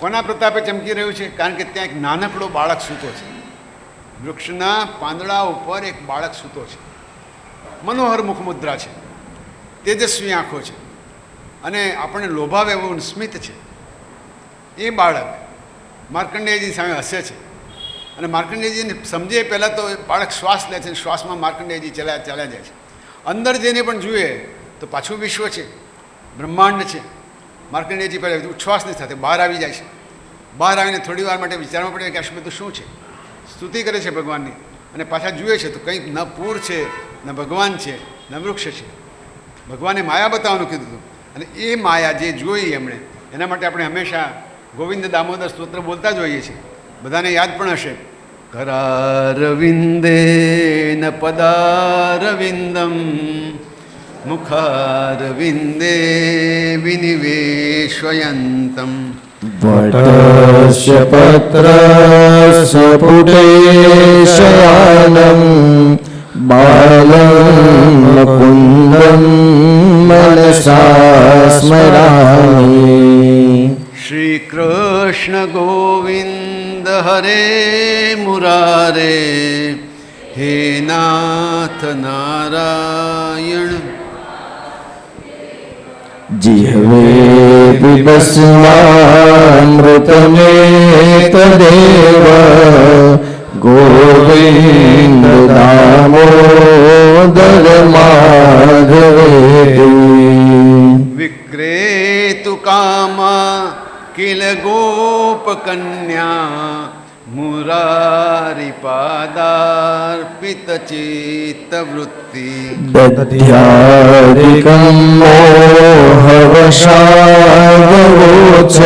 કોના પ્રતાપે ચમકી રહ્યું છે? કારણ કે ત્યાં એક નાનકડો બાળક સૂતો છે. વૃક્ષના પાંદડા ઉપર એક બાળક સૂતો છે. મનોહર મુખમુદ્રા છે, તેજસ્વી આંખો છે, અને આપણને લોભાવે એવું સ્મિત છે. એ બાળક માર્કંડેયજી સામે હસે છે. અને માર્કંડેયજીને સમજે પહેલાં તો બાળક શ્વાસ લે છે, શ્વાસમાં માર્કંડેયજી ચાલ્યા જાય છે. અંદર જઈને પણ જુએ તો પાછું વિશ્વ છે, બ્રહ્માંડ છે. માર્કંડેયજી પહેલાં ઉચ્છ્વાસની સાથે બહાર આવી જાય છે. બહાર આવીને થોડી વાર માટે વિચારવા પડે કે આ બધું શું છે. સ્તુતિ કરે છે ભગવાનની, અને પાછા જુએ છે તો કંઈક ન પૂર છે, ન ભગવાન છે, ન વૃક્ષ છે. ભગવાને માયા બતાવવાનું કીધું હતું. અને એ માયા જે જોઈ એમણે, એના માટે આપણે હંમેશા ગોવિંદ દામોદર સ્તોત્ર બોલતા જ હોઈએ છીએ. બધાને યાદ પણ હશે. કરારવિંદે ન પદારવિંદમ મુખારવિંદે વિનિવેશયંતમ વટસ્ય પત્રસ્ય પુટે શયાનમ બાલમ મુકુંદમ મનસા સ્મરામિ. શ્રી કૃષ્ણ ગોવિંદ હરે મુરારે, હે નાથ નારાયણ. જીહવે વિબસ્વામૃતમેતદેવ ગોવિંદ દામોદર માધવેતિ. વિક્રેતુ કામા કિલ ગોપકન્યા મુરારિપાદાર્પિત ચિત્તવૃત્તિ. દધ્યાધિકં મોહવશાદવોચ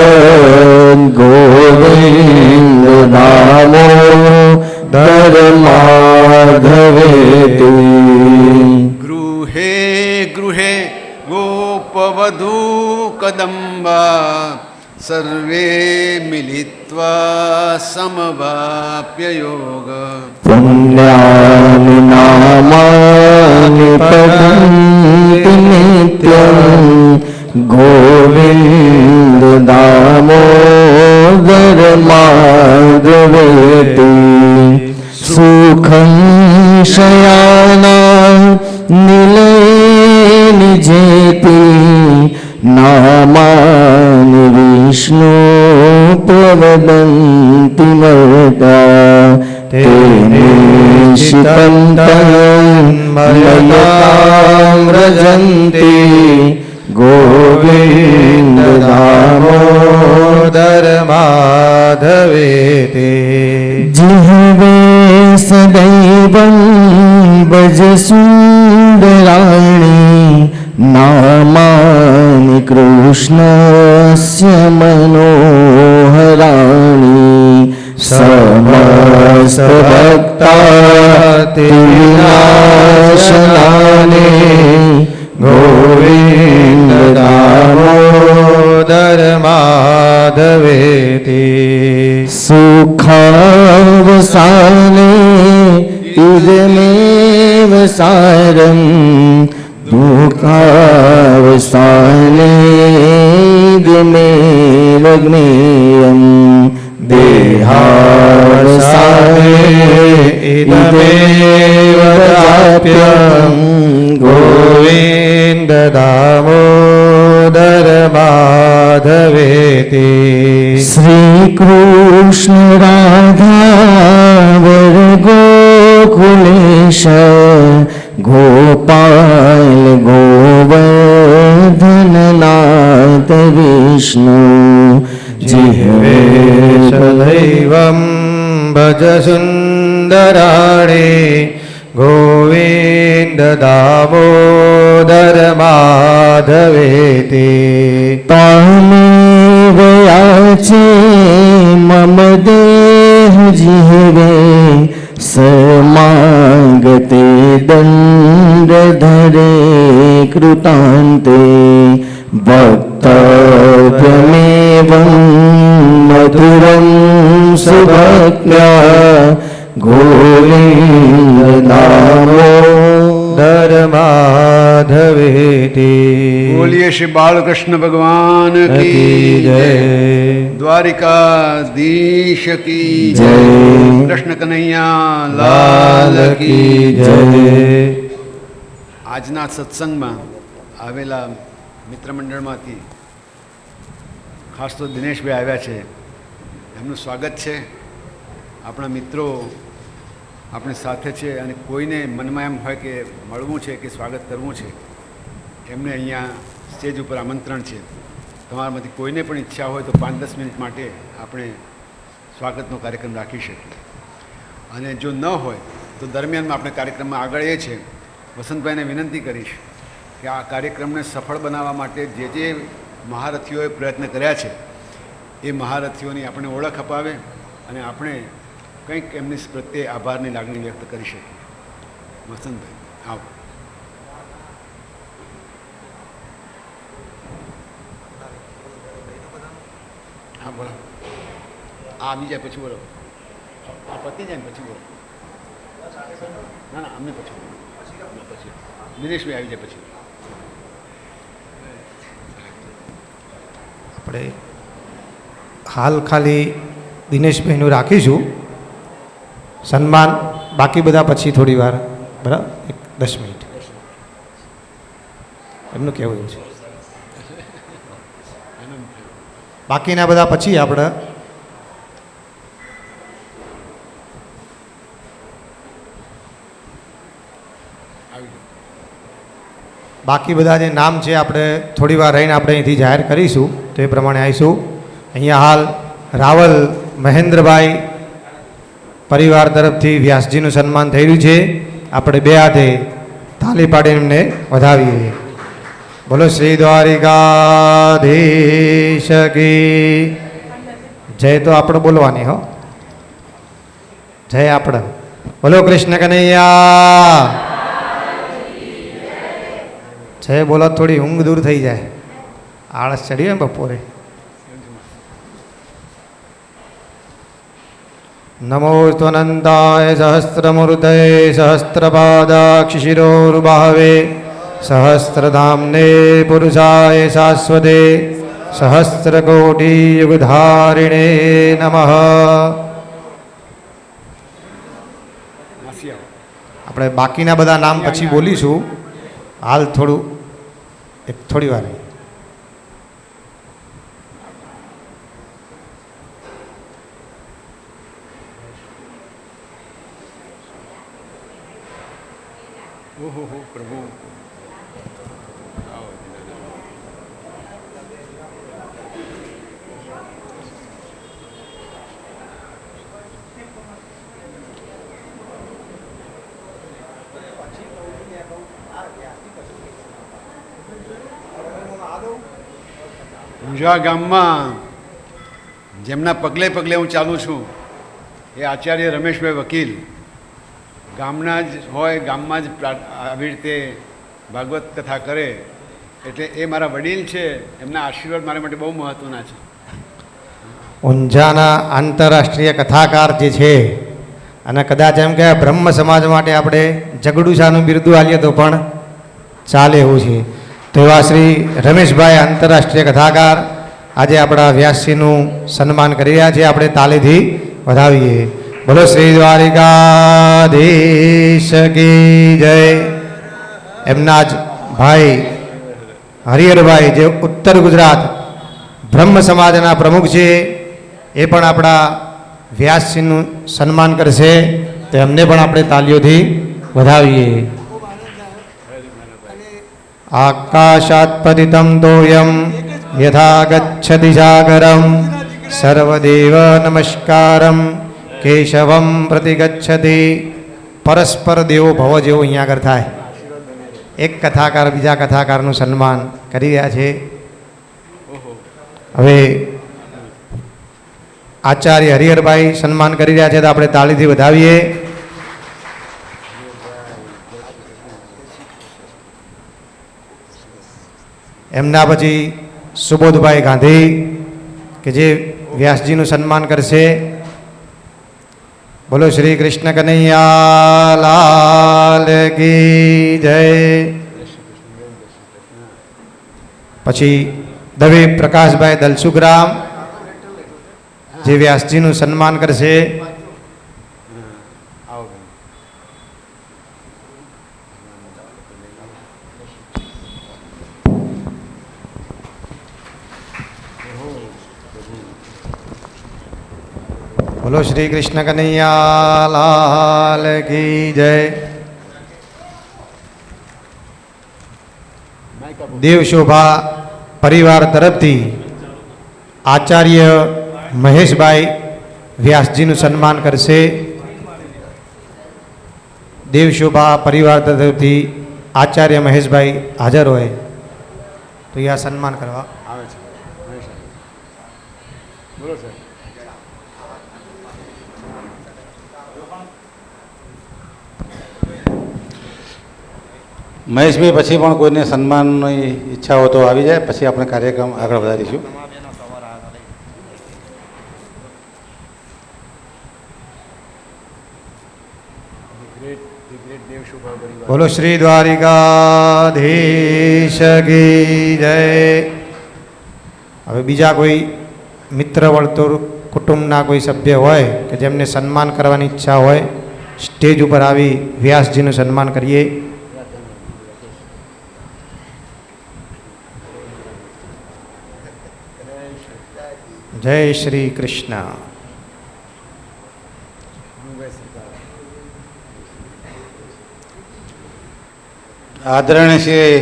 ગોવિંદ દામોદર માધવેતિ. ગૃહે ગૃહે ગોપવધૂ કદંબા સર્વે મિલિત્વા સમવાપ્ય યોગ. પુણ્યાનિ નામાનિ પઠન્તિ નિત્યં ગોવિંદ દામોદર માધવેતિ. शान्तिमर्ता ते निशितन्तमयतां व्रजन्ति गोविन्द दामोदर माधवेति जिह्वे सदैवं भज सुन्दराणि नामानि कृष्णस्य मनोहराणि समस्तभक्तातिविनाशनानि गोविन्द दामोदर माधवेति सुखावसाने इदमेव सारं दुःखावसाने इदमेव ज्ञेयं देहावसाने इदमेव प्राप्यं गोविन्द दामोदर माधवेति श्रीकृष्ण राधा वर गोकुलेश गोपाल गोवर्धननाथ विष्णु जिह्वे सदैवं भज सुन्दराणि गोविन्द दामोदर माधवेति तामेव याचे मम देह जिह्वे समागते दण्डधरे कृतान्ते वक्तव्यमेवं मधुरं सुभक्त्या गोविन्द दामोदर माधवेति बोलिए श्री बालकृष्ण भगवान की जय, द्वारिकाधीश की जय, कृष्ण कन्हैया लाल की जय. આજના સત્સંગમાં આવેલા મિત્ર મંડળમાંથી ખાસ તો દિનેશભાઈ આવ્યા છે, એમનું સ્વાગત છે. આપણા મિત્રો આપણી સાથે છે અને કોઈને મનમાં એમ હોય કે મળવું છે કે સ્વાગત કરવું છે, એમને અહીંયા સ્ટેજ ઉપર આમંત્રણ છે. તમારામાંથી કોઈને પણ ઈચ્છા હોય તો 5-10 મિનિટ માટે આપણે સ્વાગતનો કાર્યક્રમ રાખી શકીએ. અને જો ન હોય તો દરમિયાનમાં આપણે કાર્યક્રમમાં આગળ એ છે, વસંતભાઈને વિનંતી કરીશ કે આ કાર્યક્રમને સફળ બનાવવા માટે જે જે મહારથીઓએ પ્રયત્ન કર્યા છે એ મહારથીઓની આપણે ઓળખ અપાવે અને આપણે કંઈક એમની પ્રત્યે આભારની લાગણી વ્યક્ત કરી શકીએ. વસંતભાઈ આવો. હા બોલો. આ આવી જાય પછી બોલો. આ પતી જાય ને પછી બોલો. ના ના અમને પછી બોલો. પછી દિનેશભાઈ આવી જાય પછી. આપણે હાલ ખાલી દિનેશભાઈનું રાખીશું સન્માન, બાકી બધા પછી થોડી વાર, બરાબર, 10 મિનિટ એમનું કહેવું એવું છે. બાકીના બધા પછી આપણે બાકી બધા જે નામ છે આપણે થોડી વાર રહીને આપણે અહીંથી જાહેર કરીશું, તો એ પ્રમાણે આવીશું. અહીંયા હાલ રાવલ મહેન્દ્રભાઈ પરિવાર તરફથી વ્યાસજીનું સન્માન થઈ રહ્યું છે. આપણે બે હાથે તાલી પાડીને એમને વધાવીએ. બોલો શ્રી દ્વારિકાધીશ કી જય. તો આપણે બોલવાની હો જય. આપણે બોલો કૃષ્ણ કનૈયા જય. બોલો થોડી ઊંઘ દૂર થઈ જાય, આળસ ચડી હોય બપોરે. નમો ત્વનંતાય સહસ્રમૂર્તય સહસ્રપાદાક્ષિશિરોરુબાહવે સહસ્રધામ્ને પુરુષાય શાશ્વતે સહસ્રકોટિયુગધારિણે નમઃ. આપણે બાકીના બધા નામ પછી બોલીશું. હાલ થોડી વાર ઓહો હો પ્રભુ. ઊંઝા ગામમાં જેમના પગલે પગલે હું ચાલું છું એ આચાર્ય રમેશભાઈ વકીલ ગામના જ હોય, ગામમાં જ આવી રીતે ભાગવત કથા કરે એટલે એ મારા વડીલ છે. એમના આશીર્વાદ મારા માટે બહુ મહત્ત્વના છે. ઊંઝાના આંતરરાષ્ટ્રીય કથાકાર જે છે અને કદાચ એમ કે બ્રહ્મ સમાજ માટે આપણે જગડુશાનું બિરુદું આલીએ તો પણ ચાલે એવું છે. તો એવા શ્રી રમેશભાઈ આંતરરાષ્ટ્રીય કથાકાર આજે આપણા વ્યાસજીનું સન્માન કરી રહ્યા છે. આપણે તાલીથી વધાવીએ. બોલો શ્રી દ્વારિકાધીશ કી જય. એમના જ ભાઈ હરિહરભાઈ જે ઉત્તર ગુજરાત બ્રહ્મ સમાજના પ્રમુખ છે એ પણ આપણા વ્યાસજીનું સન્માન કરશે. તો એમને પણ આપણે તાલીઓથી વધાવીએ. આકાશાત પતિતમ તોયમ યથા ગચ્છતિ સાગરમ સર્વદેવ નમસ્કારમ કેશવમ પ્રતિગચ્છતિ. પરસ્પર દેવો ભવ જેવો અહીંયા આગળ થાય. એક કથાકાર બીજા કથાકારનું સન્માન કરી રહ્યા છે. હવે આચાર્ય હરિહરભાઈ સન્માન કરી રહ્યા છે તો આપણે તાળીથી વધાવીએ. એમના પછી સુબોધભાઈ ગાંધી કે જે વ્યાસજીનું સન્માન કરશે. બોલો શ્રી કૃષ્ણ કનૈયા લાલ કી જય. પછી દવે પ્રકાશભાઈ દલસુગ્રામ જે વ્યાસજીનું સન્માન કરશે. બોલો શ્રી કૃષ્ણ કનૈયા લાલ કી જય. દેવશોભા પરિવાર તરફથી આચાર્ય મહેશભાઈ વ્યાસજીનું સન્માન કરશે. દેવશોભા પરિવાર તરફથી આચાર્ય મહેશભાઈ હાજર હોય તો આ સન્માન કરવા આવે છે. બોલો સર. મહેશભાઈ પછી પણ કોઈને સન્માનની ઈચ્છા હોય તો આવી જાય, પછી આપણે કાર્યક્રમ આગળ વધારીશું. બોલો શ્રી દ્વારિકાધીશ કી જય. હવે બીજા કોઈ મિત્ર વર્તુળ કુટુંબના કોઈ સભ્ય હોય કે જેમને સન્માન કરવાની ઈચ્છા હોય સ્ટેજ ઉપર આવી વ્યાસજીનું સન્માન કરીએ. જય શ્રી કૃષ્ણ. આદરણીય શ્રી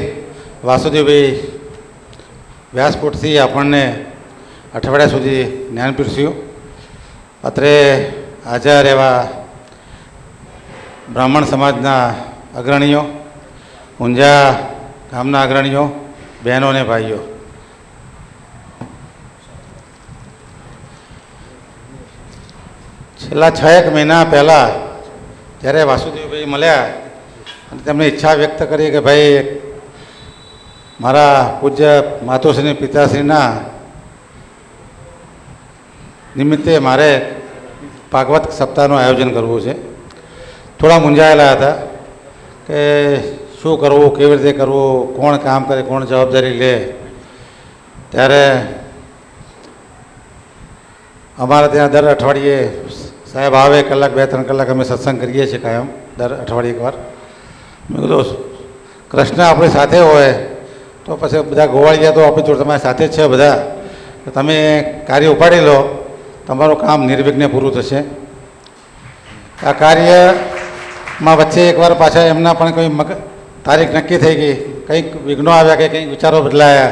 વાસુદેવભાઈ વ્યાસપીઠથી આપણને અઠવાડિયા સુધી જ્ઞાન પીરસ્યું. અત્રે હાજર એવા બ્રાહ્મણ સમાજના અગ્રણીઓ, ઊંઝા ગામના અગ્રણીઓ, બહેનો અને ભાઈઓ, છેલ્લા 6 મહિના પહેલાં જ્યારે વાસુદેવભાઈ મળ્યા અને તેમણે ઈચ્છા વ્યક્ત કરી કે ભાઈ મારા પૂજ્ય માતુશ્રી પિતાશ્રીના નિમિત્તે મારે ભાગવત સપ્તાહનું આયોજન કરવું છે. થોડા મૂંઝાયેલા હતા કે શું કરવું, કેવી રીતે કરવું, કોણ કામ કરે, કોણ જવાબદારી લે. ત્યારે અમારા ત્યાં દર અઠવાડિયે સાહેબ આવે, કલાક 2-3 કલાક અમે સત્સંગ કરીએ છીએ કાયમ, દર અઠવાડિયે એકવાર. મેં કીધું કૃષ્ણ આપણી સાથે હોય તો પછી બધા ગોવાળિયા તો આપણી જોડે તમારી સાથે જ છે બધા, તમે કાર્ય ઉપાડી લો, તમારું કામ નિર્વિઘ્ને પૂરું થશે. આ કાર્ય માં વચ્ચે એકવાર પાછા એમના પણ કોઈ તારીખ નક્કી થઈ ગઈ, કંઈક વિઘ્નો આવ્યા કે કંઈક વિચારો બદલાયા,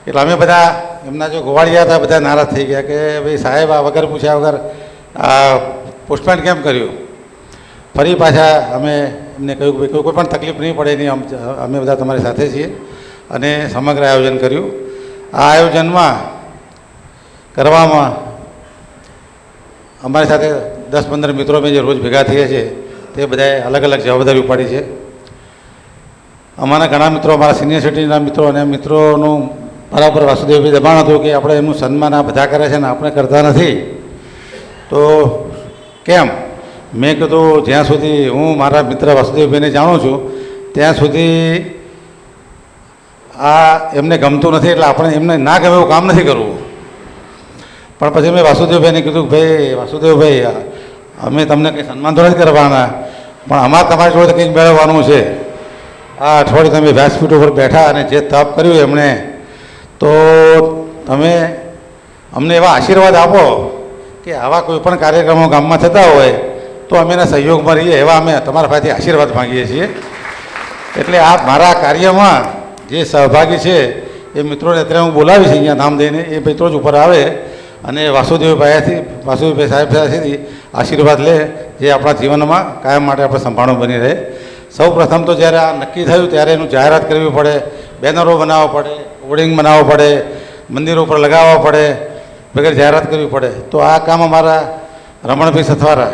એટલે અમે બધા એમના જો ગોવાળિયા હતા બધા નારાજ થઈ ગયા કે ભાઈ સાહેબ આ વગર પૂછ્યા વગર આ પોસ્ટપોન કેમ કર્યું. ફરી પાછા અમે એમને કહ્યું કે કોઈ પણ તકલીફ નહીં પડે નહીં, અમે બધા તમારી સાથે છીએ અને સમગ્ર આયોજન કર્યું. આ આયોજનમાં કરવામાં અમારી સાથે 10-15 મિત્રો અમે જે રોજ ભેગા થઈએ છીએ તે બધાએ અલગ અલગ જવાબદારી ઉપાડી છે. અમારા ઘણા મિત્રો, અમારા સિનિયર સિટીઝનના મિત્રો અને મિત્રોનું મારા ઉપર વાસુદેવભાઈ દબાણ હતું કે આપણે એમનું સન્માન આ બધા કરે છે ને આપણે કરતા નથી, તો કેમ? મેં કીધું જ્યાં સુધી હું મારા મિત્ર વાસુદેવભાઈને જાણું છું ત્યાં સુધી આ એમને ગમતું નથી, એટલે આપણે એમને ના ગમે એવું કામ નથી કરવું. પણ પછી મેં વાસુદેવભાઈને કીધું કે ભાઈ વાસુદેવભાઈ, અમે તમને કંઈ સન્માન તો નથી કરવાના, પણ અમારે તમારી જોડે કંઈક મેળવવાનું છે. આ અઠવાડિયે તમે વ્યાસપીઠ ઉપર બેઠા અને જે તપ કર્યું એમણે, તો તમે અમને એવા આશીર્વાદ આપો કે આવા કોઈ પણ કાર્યક્રમો ગામમાં થતા હોય તો અમે એના સહયોગમાં રહીએ, એવા અમે તમારા પાસેથી આશીર્વાદ માંગીએ છીએ. એટલે આ મારા કાર્યમાં જે સહભાગી છે એ મિત્રોને અત્યારે હું બોલાવીશ અહીંયા નામ દઈને, એ મિત્રો જ ઉપર આવે અને વાસુદેવભાઈ સાહેબ પાસેથી આશીર્વાદ લે, જે આપણા જીવનમાં કાયમ માટે આપણે સંભાળવું બની રહે. સૌ પ્રથમ તો જ્યારે આ નક્કી થયું ત્યારે એનું જાહેરાત કરવી પડે, બેનરો બનાવવા પડે, હોર્ડિંગ બનાવવા પડે, મંદિરો ઉપર લગાવવા પડે, વગેરે જાહેરાત કરવી પડે. તો આ કામ અમારા રમણભાઈ સથવારા,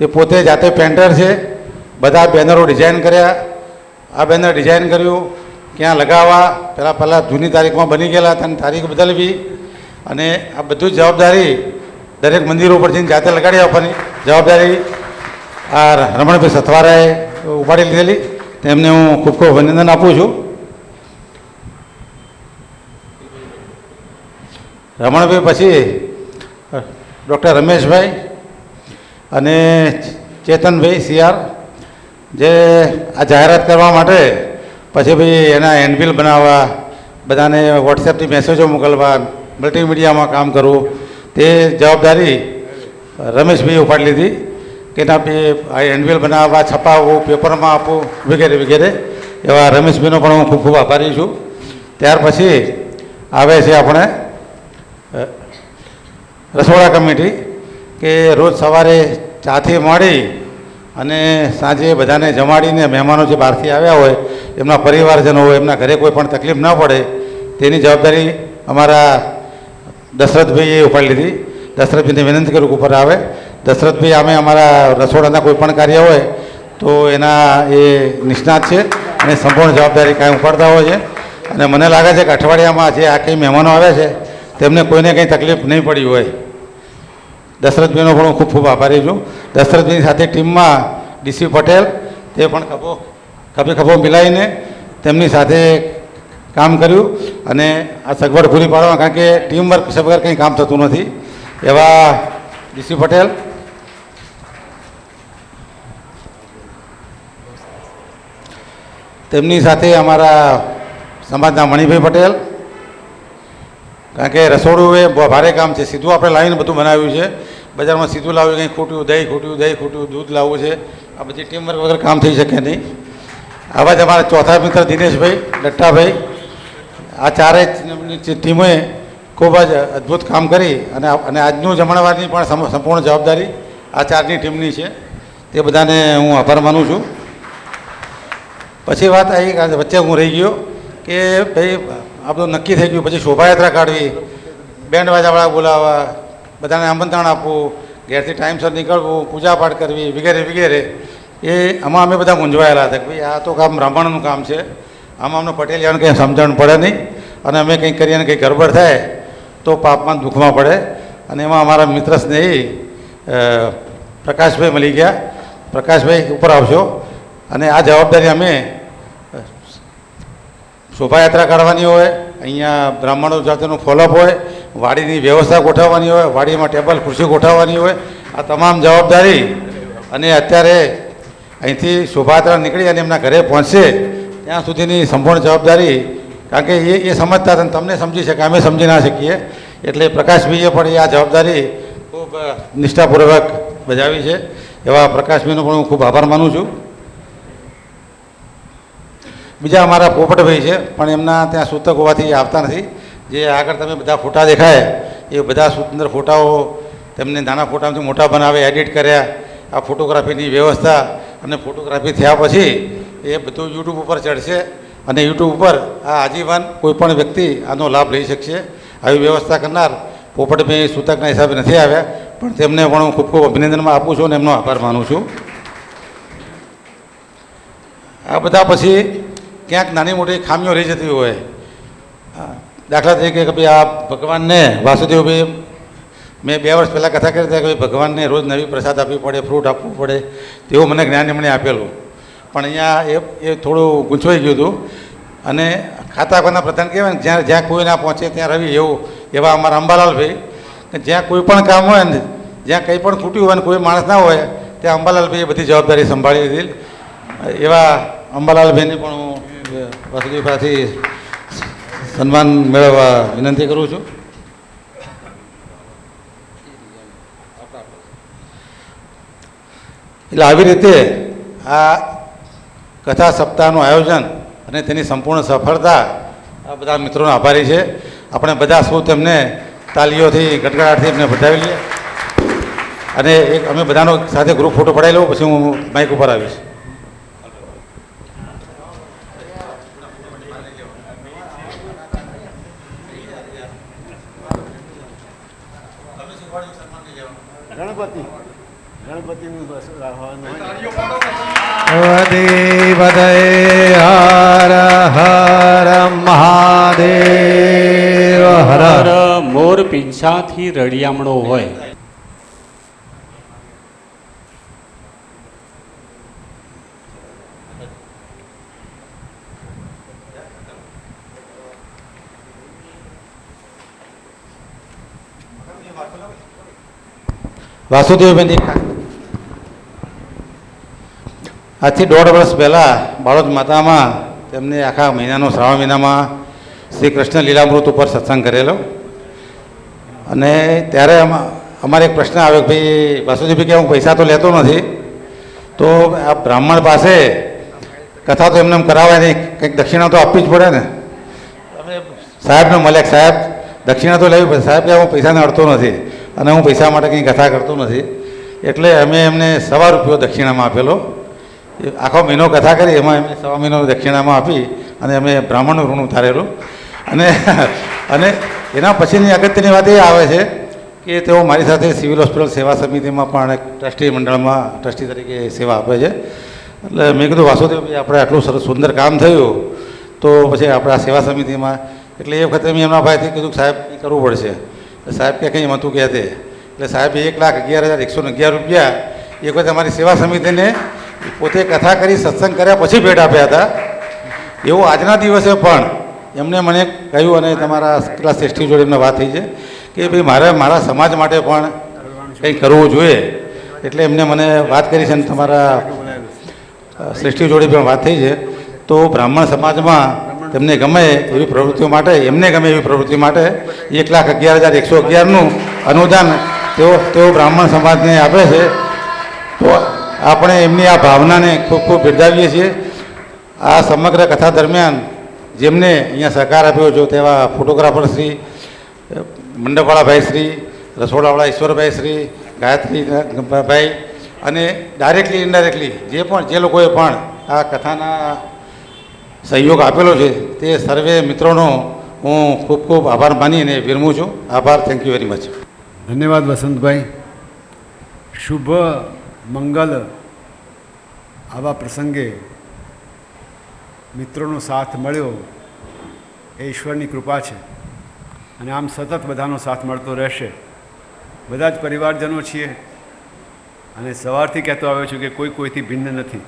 એ પોતે જાતે પેન્ટર છે, બધા બેનરો ડિઝાઇન કર્યા. આ બેનર ડિઝાઇન કર્યું, ક્યાં લગાવવા, પહેલાં જૂની તારીખમાં બની ગયેલા હતા, તારીખ બદલવી, અને આ બધું જ જવાબદારી દરેક મંદિરો પર જઈને જાતે લગાડી આપવાની જવાબદારી આ રમણભાઈ સથવારાએ ઉપાડી લીધેલી. તેમને હું ખૂબ ખૂબ અભિનંદન આપું છું. રમણભાઈ પછી ડૉક્ટર રમેશભાઈ અને ચેતનભાઈ CR, જે આ જાહેરાત કરવા માટે પછી ભાઈ એના હેન્ડબિલ બનાવવા, બધાને વોટ્સએપથી મેસેજો મોકલવા, મલ્ટીમીડિયામાં કામ કરવું, તે જવાબદારી રમેશભાઈએ ઉપાડી લીધી કે ના આ હેન્ડબિલ બનાવવા, છપાવવું, પેપરમાં આપવું, વગેરે વગેરે. એવા રમેશભાઈનો પણ હું ખૂબ ખૂબ આભારી છું. ત્યાર પછી આવે છે આપણે રસોડા કમિટી, કે રોજ સવારે ચાથી માંડી અને સાંજે બધાને જમાડીને મહેમાનો જે બહારથી આવ્યા હોય એમના પરિવારજનો હોય એમના ઘરે કોઈ પણ તકલીફ ન પડે તેની જવાબદારી અમારા દશરથભાઈએ ઉપાડી લીધી. દશરથભાઈને વિનંતી કરું ઉપર આવે. દશરથભાઈ અમે અમારા રસોડાના કોઈ પણ કાર્ય હોય તો એના એ નિષ્ણાત છે અને સંપૂર્ણ જવાબદારી કાંઈ ઉપાડતા હોય છે. અને મને લાગે છે કે અઠવાડિયામાં જે આ કંઈ મહેમાનો આવ્યા છે તેમને કોઈને કંઈ તકલીફ નહીં પડી હોય. દશરથભાઈનો પણ હું ખૂબ ખૂબ આભારી છું. દશરથભાઈની સાથે ટીમમાં DC પટેલ, તે પણ ખભો મિલાવીને તેમની સાથે કામ કર્યું અને આ સગવડ પૂરી પાડવા, કારણ કે ટીમ વર્ક વગર કંઈ કામ થતું નથી. એવા DC પટેલ, તેમની સાથે અમારા સમાજના મણિભાઈ પટેલ, કારણ કે રસોડું એ ભારે કામ છે. સીધું આપણે લાવીને બધું બનાવ્યું છે, બજારમાં સીધું લાવ્યું, કંઈ ખૂટ્યું દહીં ખૂટ્યું, દૂધ લાવવું છે, આ બધી ટીમવર્ક વગર કામ થઈ શકે નહીં. આવા જ અમારા ચોથા મિત્ર દિનેશભાઈ, લટ્ટાભાઈ, આ ચારેય ટીમોએ ખૂબ જ અદ્ભુત કામ કરી અને આજનું જમણવારની પણ સંપૂર્ણ જવાબદારી આ ચારની ટીમની છે. તે બધાને હું આભાર માનું છું. પછી વાત આવી, વચ્ચે હું રહી ગયો કે ભાઈ આ બધું નક્કી થઈ ગયું, પછી શોભાયાત્રા કાઢવી, બેન્ડ વાજાવાળા બોલાવવા, બધાને આમંત્રણ આપવું, ઘેરથી ટાઈમસર નીકળવું, પૂજાપાઠ કરવી, વગેરે વગેરે. એ આમાં અમે બધા મૂંઝવાયેલા હતા કે ભાઈ આ તો કામ બ્રાહ્મણનું કામ છે, આમાં અમને પટેલિયાને કંઈ સમજણ પડે નહીં અને અમે કંઈક કરીએ અને કંઈ ગડબડ થાય તો પાપમાં દુઃખમાં પડે. અને એમાં અમારા મિત્ર સ્નેહી પ્રકાશભાઈ મળી ગયા. પ્રકાશભાઈ ઉપર આવશો. અને આ જવાબદારી અમે શોભાયાત્રા કાઢવાની હોય, અહીંયા બ્રાહ્મણો જાતિનું ફોલોઅપ હોય, વાડીની વ્યવસ્થા ગોઠવવાની હોય, વાડીમાં ટેબલ ખુરશી ગોઠવવાની હોય, આ તમામ જવાબદારી. અને અત્યારે અહીંથી શોભાયાત્રા નીકળી અને એમના ઘરે પહોંચશે ત્યાં સુધીની સંપૂર્ણ જવાબદારી, કારણ કે એ સમજતા હતા, તમને સમજી શકે, અમે સમજી ના શકીએ. એટલે પ્રકાશભાઈએ પણ એ આ જવાબદારી ખૂબ નિષ્ઠાપૂર્વક બજાવી છે. એવા પ્રકાશભાઈનો પણ હું ખૂબ આભાર માનું છું. બીજા અમારા પોપટભાઈ છે, પણ એમના ત્યાં સૂતક હોવાથી આવતા નથી. જે આગળ તમે બધા ફોટા દેખાય એ બધા સુંદર ફોટાઓ તેમને નાના ફોટામાંથી મોટા બનાવે, એડિટ કર્યા. આ ફોટોગ્રાફીની વ્યવસ્થા અને ફોટોગ્રાફી થયા પછી એ બધું યુટ્યુબ ઉપર ચડશે અને યુટ્યુબ ઉપર આ આજીવન કોઈપણ વ્યક્તિ આનો લાભ લઈ શકશે. આવી વ્યવસ્થા કરનાર પોપટભાઈ સૂતકના હિસાબે નથી આવ્યા, પણ તેમને પણ હું ખૂબ ખૂબ અભિનંદનમાં આપું છું અને એમનો આભાર માનું છું. આ બધા પછી ક્યાંક નાની મોટી ખામીઓ રહી જતી હોય, દાખલા તરીકે કે ભાઈ આ ભગવાનને વાસુદેવભાઈ મેં 2 વર્ષ પહેલાં કથા કરી હતી કે ભગવાનને રોજ નવી પ્રસાદ આપવી પડે, ફ્રૂટ આપવું પડે, તેવું મને જ્ઞાન એમણે આપેલું. પણ અહીંયા એ થોડું ગૂંચવાઈ ગયું હતું. અને ખાતા ખાના પ્રધાન કહેવાય ને, જ્યાં કોઈ ના પહોંચે ત્યાં રવિ, એવા અમારા અંબાલાલભાઈ કે જ્યાં કોઈ પણ કામ હોય ને, જ્યાં કંઈ પણ ખૂટ્યું હોય ને કોઈ માણસ ના હોય ત્યાં અંબાલાલભાઈએ બધી જવાબદારી સંભાળી લીધી. એવા અંબાલાલભાઈને પણ હું વાસુદેવભાઈથી સન્માન મેળવવા વિનંતી કરું છું. એટલે આવી રીતે આ કથા સપ્તાહનું આયોજન અને તેની સંપૂર્ણ સફળતા આ બધા મિત્રોનો આભારી છે. આપણે બધા શું તેમને તાલીઓથી ગડગડાટથી એમને વધાવી લઈએ. અને એક અમે બધાનો સાથે ગ્રુપ ફોટો પડાવી લઉં, પછી હું માઇક ઉપર આવીશ. હર હર મહાદેવ. હર હર. મોર પીંછાથી રળિયામણો હોય. વાસુદેવભાઈની આજથી 1.5 વર્ષ પહેલાં બાળોદ માતામાં તેમને આખા મહિનાનો શ્રાવણ મહિનામાં શ્રી કૃષ્ણ લીલામૃત ઉપર સત્સંગ કરેલો. અને ત્યારે અમારે એક પ્રશ્ન આવ્યો કે ભાઈ વાસુદેવભાઈ કે હું પૈસા તો લેતો નથી, તો આ બ્રાહ્મણ પાસે કથા તો એમને એમ કરાવાય નહીં, કંઈક દક્ષિણા તો આપવી જ પડે ને. અમે સાહેબને મળ્યા, સાહેબ દક્ષિણા તો લેવી પડે. સાહેબ કે હું પૈસાને અડતો નથી અને હું પૈસા માટે કંઈ કથા કરતો નથી. એટલે અમે એમને ₹1 દક્ષિણામાં આપેલો. આખો મહિનો કથા કરી, એમાં એમને ₹1 મહિનો દક્ષિણામાં આપી અને અમે બ્રાહ્મણનું ઋણ ઉતારેલું. અને એના પછીની અગત્યની વાત એ આવે છે કે તેઓ મારી સાથે સિવિલ હોસ્પિટલ સેવા સમિતિમાં પણ એક ટ્રસ્ટી મંડળમાં ટ્રસ્ટી તરીકે સેવા આપે છે. એટલે મેં કીધું વાસુદેવભાઈ આપણે આટલું સરસ સુંદર કામ થયું તો પછી આપણે આ સેવા સમિતિમાં, એટલે એ વખતે મેં એમના ભાઈથી કીધું સાહેબ એ કરવું પડશે. સાહેબ કે કંઈ હતું કે તે, એટલે સાહેબે ₹1,11,111 એ વખતે અમારી સેવા સમિતિને પોતે કથા કરી સત્સંગ કર્યા પછી ભેટ આપ્યા હતા. એવું આજના દિવસે પણ એમને મને કહ્યું, અને તમારા કેટલા શ્રેષ્ઠી જોડે એમને વાત થઈ છે કે ભાઈ મારે મારા સમાજ માટે પણ કંઈ કરવું જોઈએ. એટલે એમને મને વાત કરી છે અને તમારા શ્રેષ્ઠી જોડે પણ વાત થઈ છે. તો બ્રાહ્મણ સમાજમાં તેમને ગમે એવી પ્રવૃત્તિઓ માટે, એમને ગમે એવી પ્રવૃત્તિ માટે 1,11,111નું અનુદાન તેઓ બ્રાહ્મણ સમાજને આપે છે. તો આપણે એમની આ ભાવનાને ખૂબ ખૂબ બિરદાવીએ છીએ. આ સમગ્ર કથા દરમિયાન જેમને અહીંયા સહકાર આપ્યો છે તેવા ફોટોગ્રાફર શ્રી મંડપવાળા શ્રી, રસોડાવાળા ઈશ્વરભાઈ શ્રી, ગાયત્રી ભાઈ, અને ડાયરેક્ટલી ઇનડાયરેક્ટલી જે લોકોએ પણ આ કથાના સહયોગ આપેલો છે તે સર્વે મિત્રોનો હું ખૂબ ખૂબ આભાર માનીને વિરમું છું. આભાર. Thank you very much. ધન્યવાદ વસંતભાઈ. શુભ મંગલ આવા પ્રસંગે મિત્રોનો સાથ મળ્યો એ ઈશ્વરની કૃપા છે, અને આમ સતત બધાનો સાથ મળતો રહેશે. બધા જ પરિવારજનો છીએ, અને સવારથી કહેતો આવ્યો છું કે કોઈથી ભિન્ન નથી,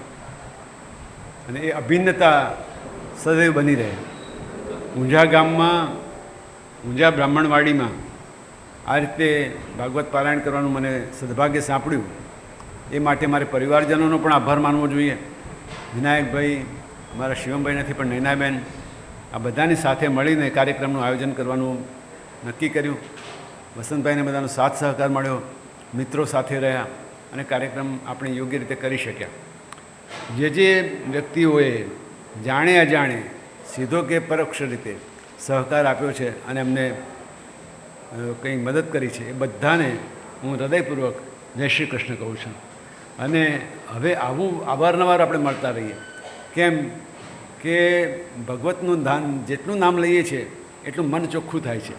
અને એ અભિન્નતા સદૈવ બની રહે. ઊંઝા ગામમાં, ઊંઝા બ્રાહ્મણવાડીમાં આ રીતે ભાગવત પારાયણ કરવાનું મને સદભાગ્ય સાંપડ્યું. એ માટે મારે પરિવારજનોનો પણ આભાર માનવો જોઈએ. વિનાયકભાઈ, મારા શિવમભાઈ નથી પણ નૈનાબેન, આ બધાની સાથે મળીને કાર્યક્રમનું આયોજન કરવાનું નક્કી કર્યું. વસંતભાઈને બધાનો સાથ સહકાર મળ્યો, મિત્રો સાથે રહ્યા, અને કાર્યક્રમ આપણે યોગ્ય રીતે કરી શક્યા. જે વ્યક્તિઓએ જાણે અજાણે સીધો કે પરોક્ષ રીતે સહકાર આપ્યો છે અને અમને કંઈ મદદ કરી છે એ બધાને હું હૃદયપૂર્વક જય શ્રી કૃષ્ણ કહું છું. અને હવે આવું અવારનવાર આપણે મળતા રહીએ. કેમ કે ભગવતનું જેટલું નામ લઈએ છીએ એટલું મન ચોખ્ખું થાય છે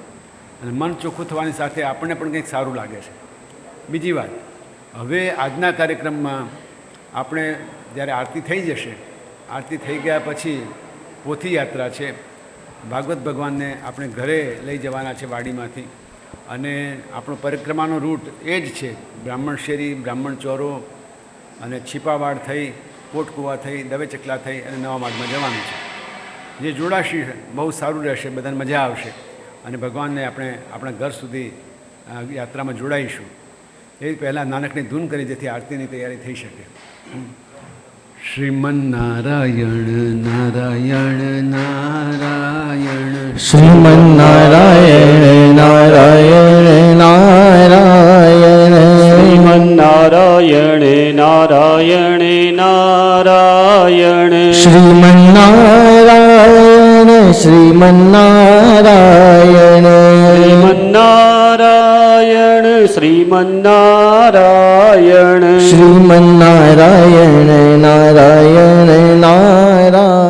અને મન ચોખ્ખું થવાની સાથે આપણને પણ કંઈક સારું લાગે છે. બીજી વાત, હવે આજના કાર્યક્રમમાં આપણે જ્યારે આરતી થઈ જશે, આરતી થઈ ગયા પછી પોથી યાત્રા છે. ભાગવત ભગવાનને આપણે ઘરે લઈ જવાના છે વાડીમાંથી, અને આપણો પરિક્રમાનો રૂટ એ જ છે બ્રાહ્મણ શેરી, બ્રાહ્મણ ચોરો અને છીપાવાડ થઈ, કોટકુવા થઈ, દવે ચકલા થઈ અને નવા માર્ગમાં જવાનું છે. જે જોડાશે બહુ સારું રહેશે, બધાને મજા આવશે અને ભગવાનને આપણે આપણા ઘર સુધી યાત્રામાં જોડાઈશું. એ પહેલાં નાનકની ધૂન કરી જેથી આરતીની તૈયારી થઈ શકે. શ્રીમન્નારાયણ નારાયણ નારાયણ, શ્રીમન્નારાયણ નારાયણ નારાયણ, શ્રીમન્નારાયણ નારાયણ નારાયણ, શ્રીમન્નારાયણ શ્રીમન્નારાયણ, શ્રીમન્નારાયણ શ્રીમન્નારાયણ, શ્રીમન્નારાયણ નારાયણ નારાયણ.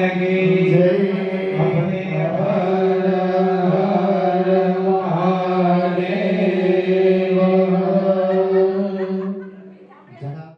की